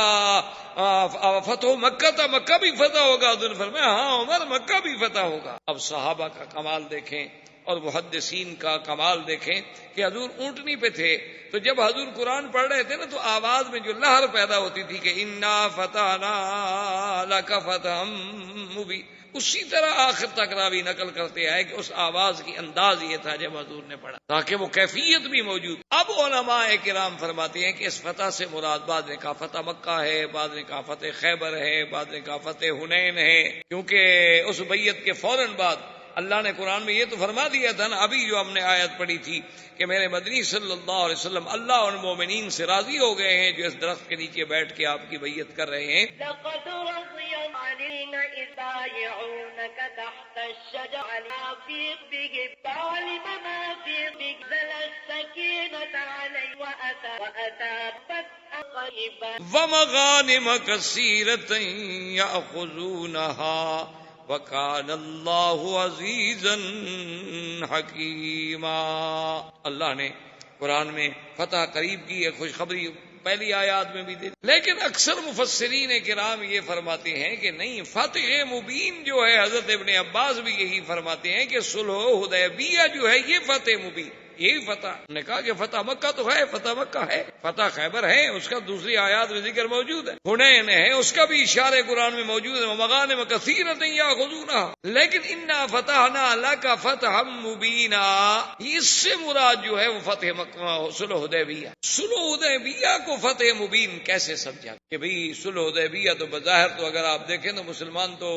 فتح مکہ تھا؟ مکہ بھی فتح ہوگا؟ حضور نے فرمایا ہاں عمر مکہ بھی فتح ہوگا۔ اب صحابہ کا کمال دیکھیں اور محدثین کا کمال دیکھیں کہ حضور اونٹنی پہ تھے، تو جب حضور قرآن پڑھ رہے تھے نا تو آواز میں جو لہر پیدا ہوتی تھی کہ انا فتحنا لک فتحا مبینا، اسی طرح آخر تک راوی نقل کرتے آئے کہ اس آواز کی انداز یہ تھا جب حضور نے پڑھا، تاکہ وہ کیفیت بھی موجود۔ اب علماء کرام فرماتے ہیں کہ اس فتح سے مراد بعض نے کہا فتح مکہ ہے، بعض نے کہا فتح خیبر ہے، بعض نے کہا فتح حنین ہے، کیونکہ اس بیعت کے فوراً بعد اللہ نے قرآن میں یہ تو فرما دیا تھا نا، ابھی جو ہم نے آیت پڑھی تھی کہ میرے مدنی صلی اللہ علیہ وسلم اللہ اور مومنین سے راضی ہو گئے ہیں جو اس درخت کے نیچے بیٹھ کے آپ کی بیعت کر رہے ہیں۔ لقد رضي الذين يبايعونك تحت الشجرة في بهم فعلم ما في بهم نزل السكينة عليه وأتى فتحا قريبا ومغانم كثيرة يأخذونها وَكَانَ اللَّهُ عَزِيزًا حَكِيمًا۔ اللہ نے قرآن میں فتح قریب کی ایک خوشخبری پہلی آیات میں بھی دی، لیکن اکثر مفسرین کرام یہ فرماتے ہیں کہ نہیں، فتح مبین جو ہے حضرت ابن عباس بھی یہی فرماتے ہیں کہ صلح حدیبیہ جو ہے یہ فتح مبین، یہی فتح نے کہا کہ فتح مکہ تو ہے، فتح مکہ ہے، فتح خیبر ہے، اس کا دوسری آیات میں ذکر موجود ہے، حنین ہے، اس کا بھی اشارے قرآن میں موجود ہے، مغانم کثیرۃ یاخذونها، لیکن انا فتحنا لک فتحا مبینا، اس سے مراد جو ہے وہ فتح مکہ صلح حدیبیہ۔ صلح حدیبیہ کو فتح مبین کیسے سمجھا کہ بھئی صلح حدیبیہ تو بظاہر تو اگر آپ دیکھیں تو مسلمان تو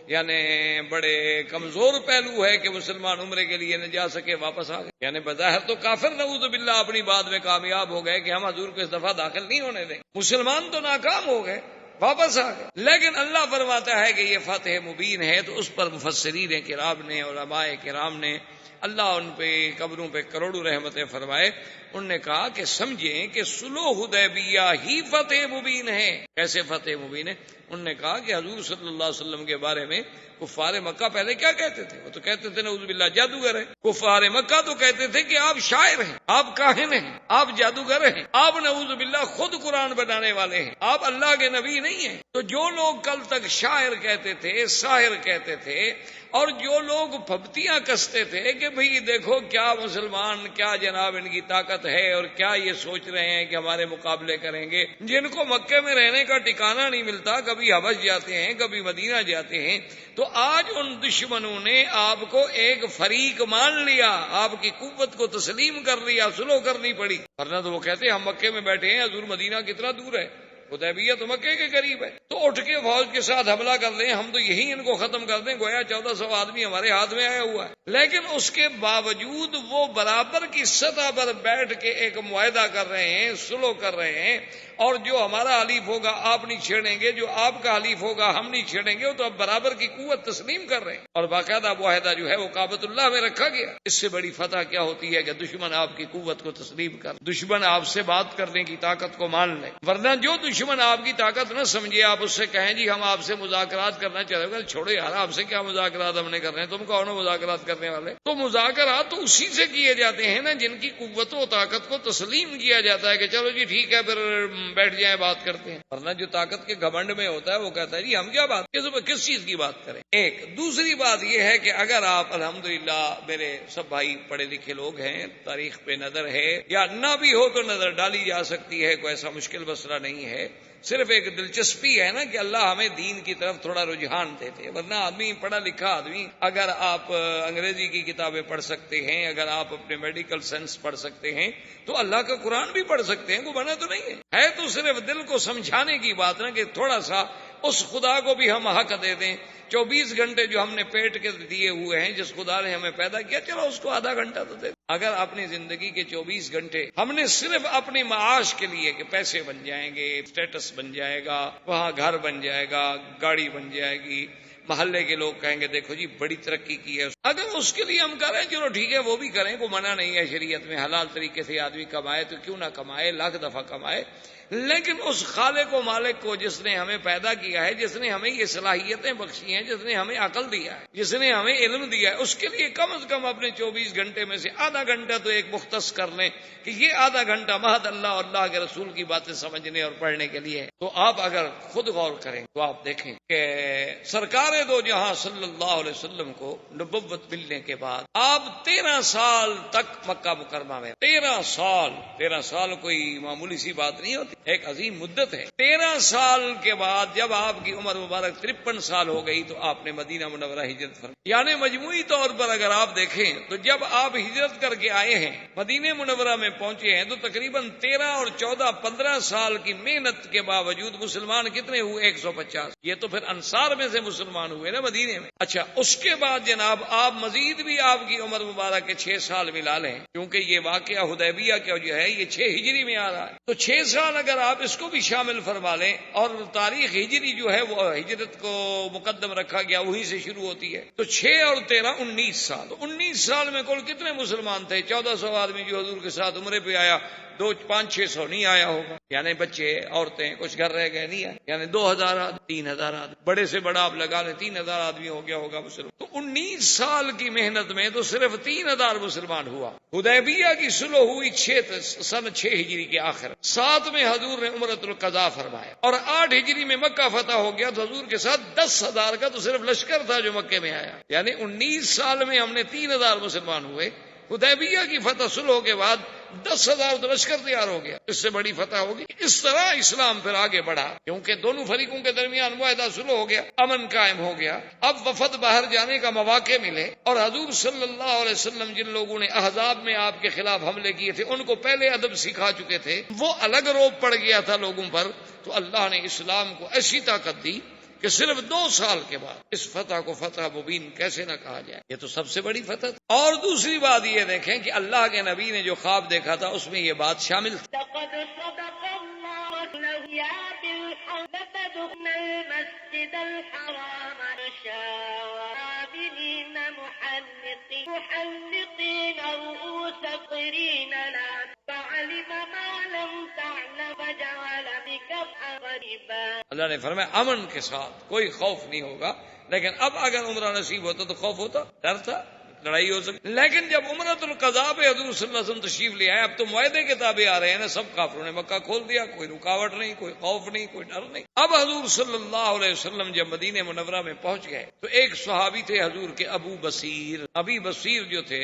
یعنی بڑے کمزور پہلو ہے کہ مسلمان عمرے کے لیے نہ جا سکے، واپس آ گئے، یعنی بظاہر تو کافر نعوذ باللہ اپنی بات میں کامیاب ہو گئے کہ ہم حضور کو اس دفعہ داخل نہیں ہونے دیں، مسلمان تو ناکام ہو گئے، واپس آ گئے. لیکن اللہ فرماتا ہے کہ یہ فتح مبین ہے، تو اس پر مفسرین کرام نے، علماء کرام نے، اللہ ان پہ قبروں پہ کروڑوں رحمتیں فرمائے، انہوں نے کہا کہ سمجھیں کہ صلح حدیبیہ ہی فتح مبین ہے. کیسے فتح مبین ہے؟ انہوں نے کہا کہ حضور صلی اللہ علیہ وسلم کے بارے میں کفار مکہ پہلے کیا کہتے تھے؟ وہ تو کہتے تھے نعوذ باللہ جادوگر ہیں. کفار مکہ تو کہتے تھے کہ آپ شاعر ہیں، آپ کاہن ہیں، آپ جادوگر ہیں، آپ نعوذ باللہ خود قرآن بنانے والے ہیں، آپ اللہ کے نبی نہیں ہیں. تو جو لوگ کل تک شاعر کہتے تھے، ساحر کہتے تھے، اور جو لوگ پھپتیاں کستے تھے کہ بھئی دیکھو کیا مسلمان، کیا جناب ان کی طاقت ہے، اور کیا یہ سوچ رہے ہیں کہ ہمارے مقابلے کریں گے، جن کو مکے میں رہنے کا ٹھکانہ نہیں ملتا، کبھی حبش جاتے ہیں، کبھی مدینہ جاتے ہیں، تو آج ان دشمنوں نے آپ کو ایک فریق مان لیا، آپ کی قوت کو تسلیم کر لیا، سلو کرنی پڑی. ورنہ تو وہ کہتے ہیں ہم مکے میں بیٹھے ہیں، حضور مدینہ کتنا دور ہے، حدیبیہ تو مکے کے قریب ہے، تو اٹھ کے فوج کے ساتھ حملہ کر لیں، ہم تو یہی ان کو ختم کر دیں، گویا 1400 آدمی ہمارے ہاتھ میں آیا ہوا ہے. لیکن اس کے باوجود وہ برابر کی سطح پر بیٹھ کے ایک معاہدہ کر رہے ہیں، سلو کر رہے ہیں، اور جو ہمارا حلیف ہوگا آپ نہیں چھیڑیں گے، جو آپ کا حلیف ہوگا ہم نہیں چھیڑیں گے، تو اب برابر کی قوت تسلیم کر رہے ہیں. اور باقاعدہ معاہدہ جو ہے وہ کعبۃ اللہ میں رکھا گیا. اس سے بڑی فتح کیا ہوتی ہے کہ دشمن آپ کی قوت کو تسلیم کر، دشمن آپ سے بات کرنے کی طاقت کو مان لے. ورنہ جو دشمن آپ کی طاقت نہ سمجھے، آپ اس سے کہیں جی ہم آپ سے مذاکرات کرنا چاہتے ہیں، چھوڑو یار آپ سے کیا مذاکرات ہم نے کرنے ہیں، تم کون ہو مذاکرات کرنے والے؟ تو مذاکرات تو اسی سے کیے جاتے ہیں نا جن کی قوت و طاقت کو تسلیم کیا جاتا ہے کہ چلو جی ٹھیک ہے پھر بیٹھ جائیں بات کرتے ہیں. ورنہ جو طاقت کے گھمنڈ میں ہوتا ہے وہ کہتا ہے جی ہم کیا بات کس چیز کی بات کریں. ایک دوسری بات یہ ہے کہ اگر آپ الحمدللہ میرے سب بھائی پڑھے لکھے لوگ ہیں، تاریخ پہ نظر ہے، یا نہ بھی ہو تو نظر ڈالی جا سکتی ہے، کوئی ایسا مشکل مسئلہ نہیں ہے، صرف ایک دلچسپی ہے نا کہ اللہ ہمیں دین کی طرف تھوڑا رجحان دیتے. ورنہ آدمی پڑھا لکھا آدمی، اگر آپ انگریزی کی کتابیں پڑھ سکتے ہیں، اگر آپ اپنے میڈیکل سائنس پڑھ سکتے ہیں، تو اللہ کا قرآن بھی پڑھ سکتے ہیں، کوئی منع تو نہیں ہے تو صرف دل کو سمجھانے کی بات نا کہ تھوڑا سا اس خدا کو بھی ہم حق دے دیں. 24 گھنٹے جو ہم نے پیٹ کے دیے ہوئے ہیں، جس خدا نے ہمیں پیدا کیا، چلو اس کو آدھا گھنٹہ تو دے. اگر اپنی زندگی کے 24 گھنٹے ہم نے صرف اپنی معاش کے لیے کہ پیسے بن جائیں گے، اسٹیٹس بن جائے گا، وہاں گھر بن جائے گا، گاڑی بن جائے گی، محلے کے لوگ کہیں گے دیکھو جی بڑی ترقی کی ہے، اگر اس کے لیے ہم کریں چلو ٹھیک ہے وہ بھی کریں، کوئی منع نہیں ہے شریعت میں، حلال طریقے سے آدمی کمائے تو کیوں نہ کمائے، لاکھ دفعہ کمائے. لیکن اس خالق و مالک کو جس نے ہمیں پیدا کیا ہے، جس نے ہمیں یہ صلاحیتیں بخشی ہیں، جس نے ہمیں عقل دیا ہے، جس نے ہمیں علم دیا ہے، اس کے لیے کم از کم اپنے 24 گھنٹے میں سے آدھا گھنٹہ تو ایک مختص کر لیں کہ یہ آدھا گھنٹہ محض اللہ اور اللہ کے رسول کی باتیں سمجھنے اور پڑھنے کے لیے ہے. تو آپ اگر خود غور کریں تو آپ دیکھیں کہ سرکار دو جہاں صلی اللہ علیہ وسلم کو نبوت ملنے کے بعد آپ 13 سال تک مکہ مکرمہ میں، 13 سال کوئی معمولی سی بات نہیں ہوتی، ایک عظیم مدت ہے. 13 سال کے بعد جب آپ کی عمر مبارک 53 سال ہو گئی تو آپ نے مدینہ منورہ ہجرت فرمائی. یعنی مجموعی طور پر اگر آپ دیکھیں تو جب آپ ہجرت کر کے آئے ہیں، مدینہ منورہ میں پہنچے ہیں، تو تقریباً 13 اور 14 15 سال کی محنت کے باوجود مسلمان کتنے ہوئے؟ 150. یہ تو پھر انصار میں سے مسلمان ہوئے نا مدینے میں. اچھا اس کے بعد جناب آپ مزید بھی آپ کی عمر مبارک کے 6 سال ملا لیں، کیونکہ یہ واقعہ حدیبیہ کا جو ہے یہ 6 ہجری میں آ رہا ہے، تو 6 سال اگر آپ اس کو بھی شامل فرما لیں، اور تاریخ ہجری جو ہے وہ ہجرت کو مقدم رکھا گیا وہیں سے شروع ہوتی ہے، تو 6 اور 13 19 سال. تو 19 سال میں کل کتنے مسلمان تھے؟ 1400 آدمی جو حضور کے ساتھ عمرے پہ آیا، 500-600 نہیں آیا ہوگا، یعنی بچے عورتیں کچھ گھر رہ گئے نہیں آئے، یعنی 2000 آدمی 3000 آدمی، بڑے سے بڑا آپ لگا لیں 3000 آدمی ہو گیا ہوگا مسلمان. تو 19 سال کی محنت میں تو صرف 3000 مسلمان ہوا. حدیبیہ کی صلح ہوئی سن 6 ہجری کے آخر، 7 میں حضور نے عمرۃ القضاء فرمایا، اور 8 ہجری میں مکہ فتح ہو گیا. تو حضور کے ساتھ 10,000 کا تو صرف لشکر تھا جو مکے میں آیا، یعنی 19 سال میں ہم نے 3000 مسلمان ہوئے. حدیبیہ کی فتح صلح کے بعد 10,000 تو لشکر تیار ہو گیا، اس سے بڑی فتح ہوگی. اس طرح اسلام پھر آگے بڑھا، کیونکہ دونوں فریقوں کے درمیان معاہدہ صلح ہو گیا، امن قائم ہو گیا. اب وفد باہر جانے کا مواقع ملے، اور حضور صلی اللہ علیہ وسلم جن لوگوں نے احزاب میں آپ کے خلاف حملے کیے تھے ان کو پہلے ادب سکھا چکے تھے، وہ الگ روب پڑ گیا تھا لوگوں پر. تو اللہ نے اسلام کو ایسی طاقت دی کہ صرف 2 سال کے بعد اس فتح کو فتح مبین کیسے نہ کہا جائے، یہ تو سب سے بڑی فتح. اور دوسری بات یہ دیکھیں کہ اللہ کے نبی نے جو خواب دیکھا تھا اس میں یہ بات شامل تھی. لقد صدق الله يا بالحق لتدخلن المسجد الحرام إن شاء آمنين محلقين رؤوسكم لا فعلم ما لم تعلم فجعل بكفء غريبا. اللہ نے فرمایا امن کے ساتھ کوئی خوف نہیں ہوگا. لیکن اب اگر عمرہ نصیب ہوتا تو خوف ہوتا، ڈر تھا، لڑائی ہو سکتی. لیکن جب عمرۃ القضاء پہ حضور صلی اللہ علیہ وسلم تشریف لے آئے، اب تو معاہدے کے تابع آ رہے ہیں نا، سب کافروں نے مکہ کھول دیا، کوئی رکاوٹ نہیں، کوئی خوف نہیں، کوئی ڈر نہیں. اب حضور صلی اللہ علیہ وسلم جب مدینہ منورہ میں پہنچ گئے تو ایک صحابی تھے حضور کے ابو بصیر جو تھے،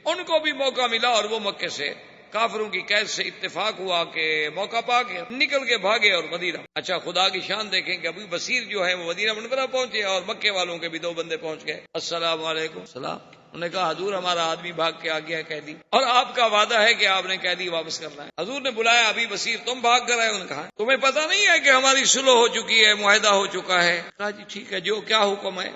ان کو بھی موقع ملا اور وہ مکے سے کافروں کی قید سے اتفاق ہوا کہ موقع پا کے نکل کے بھاگے اور مدینہ. اچھا خدا کی شان دیکھیں کہ ابو بصیر جو ہے وہ مدینہ منورہ پہنچے اور مکے والوں کے بھی 2 بندے پہنچ گئے. السلام علیکم. سلام. انہوں نے کہا حضور ہمارا آدمی بھاگ کے آ گیا ہے قیدی، اور آپ کا وعدہ ہے کہ آپ نے قیدی واپس کرنا ہے. حضور نے بلایا ابی بصیر تم بھاگ کر آئے. انہوں نے کہا تمہیں پتہ نہیں ہے کہ ہماری صلح ہو چکی ہے، معاہدہ ہو چکا ہے. کہا جی ٹھیک ہے، جو کیا حکم ہے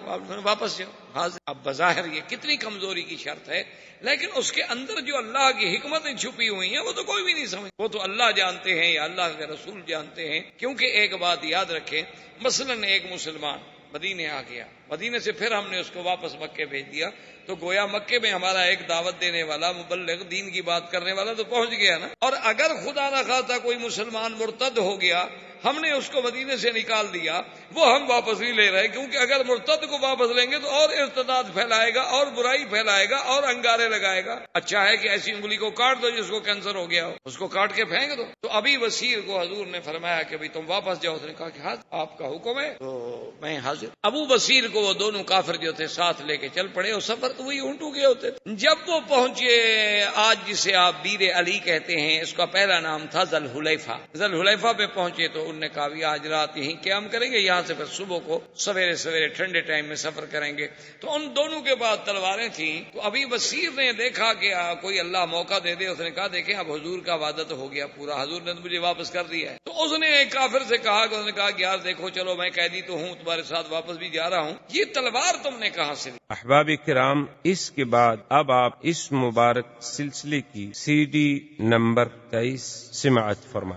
واپس جاؤ. حاضر. اب بظاہر یہ کتنی کمزوری کی شرط ہے، لیکن اس کے اندر جو اللہ کی حکمتیں چھپی ہوئی ہیں وہ تو کوئی بھی نہیں سمجھ. وہ تو اللہ جانتے ہیں یا اللہ کے رسول جانتے ہیں. کیونکہ ایک بات یاد رکھیں، مثلا ایک مسلمان مدینے آ گیا، مدینے سے پھر ہم نے اس کو واپس مکے بھیج دیا، تو گویا مکے میں ہمارا ایک دعوت دینے والا مبلغ دین کی بات کرنے والا تو پہنچ گیا نا. اور اگر خدا نہ خواستہ کوئی مسلمان مرتد ہو گیا، ہم نے اس کو مدینے سے نکال دیا، وہ ہم واپس نہیں لے رہے، کیونکہ اگر مرتد کو واپس لیں گے تو اور ارتداد پھیلائے گا اور برائی پھیلائے گا اور انگارے لگائے گا. اچھا ہے کہ ایسی انگلی کو کاٹ دو جس کو کینسر ہو گیا ہو، اس کو کاٹ کے پھینک دو. تو ابھی بصیر کو حضور نے فرمایا کہ بھئی تم واپس جاؤ. اس نے کہا کہ ہاں آپ کا حکم ہے تو میں حاضر. ابو بصیر کو وہ دونوں کافر جو تھے ساتھ لے کے چل پڑے، اور سفر تو وہی اونٹوں کے ہوتے تھے. جب وہ پہنچے آج جسے آپ بیر علی کہتے ہیں، اس کا پہلا نام تھا ذل حلیفہ. ذل حلیفہ پہ پہنچے تو انہوں نے کہا آج رات یہیں قیام کریں گے، یہاں سے پھر صبح کو سویرے سویرے ٹھنڈے ٹائم میں سفر کریں گے. تو ان دونوں کے پاس تلواریں تھیں. تو ابھی بصیر نے دیکھا کہ کوئی اللہ موقع دے دے. اس نے کہا دیکھیں اب حضور کا وعدہ تو ہو گیا پورا، حضور نے مجھے واپس کر دیا ہے. تو اس نے ایک کافر سے کہا کہ اس نے کہا کہ یار دیکھو چلو میں قیدی تو ہوں، تمہارے ساتھ واپس بھی جا رہا ہوں، یہ تلوار تم نے کہاں سے لی؟ احباب کرام، اس کے بعد اب آپ اس مبارک سلسلے کی CD نمبر 23 سماعت فرمائیں.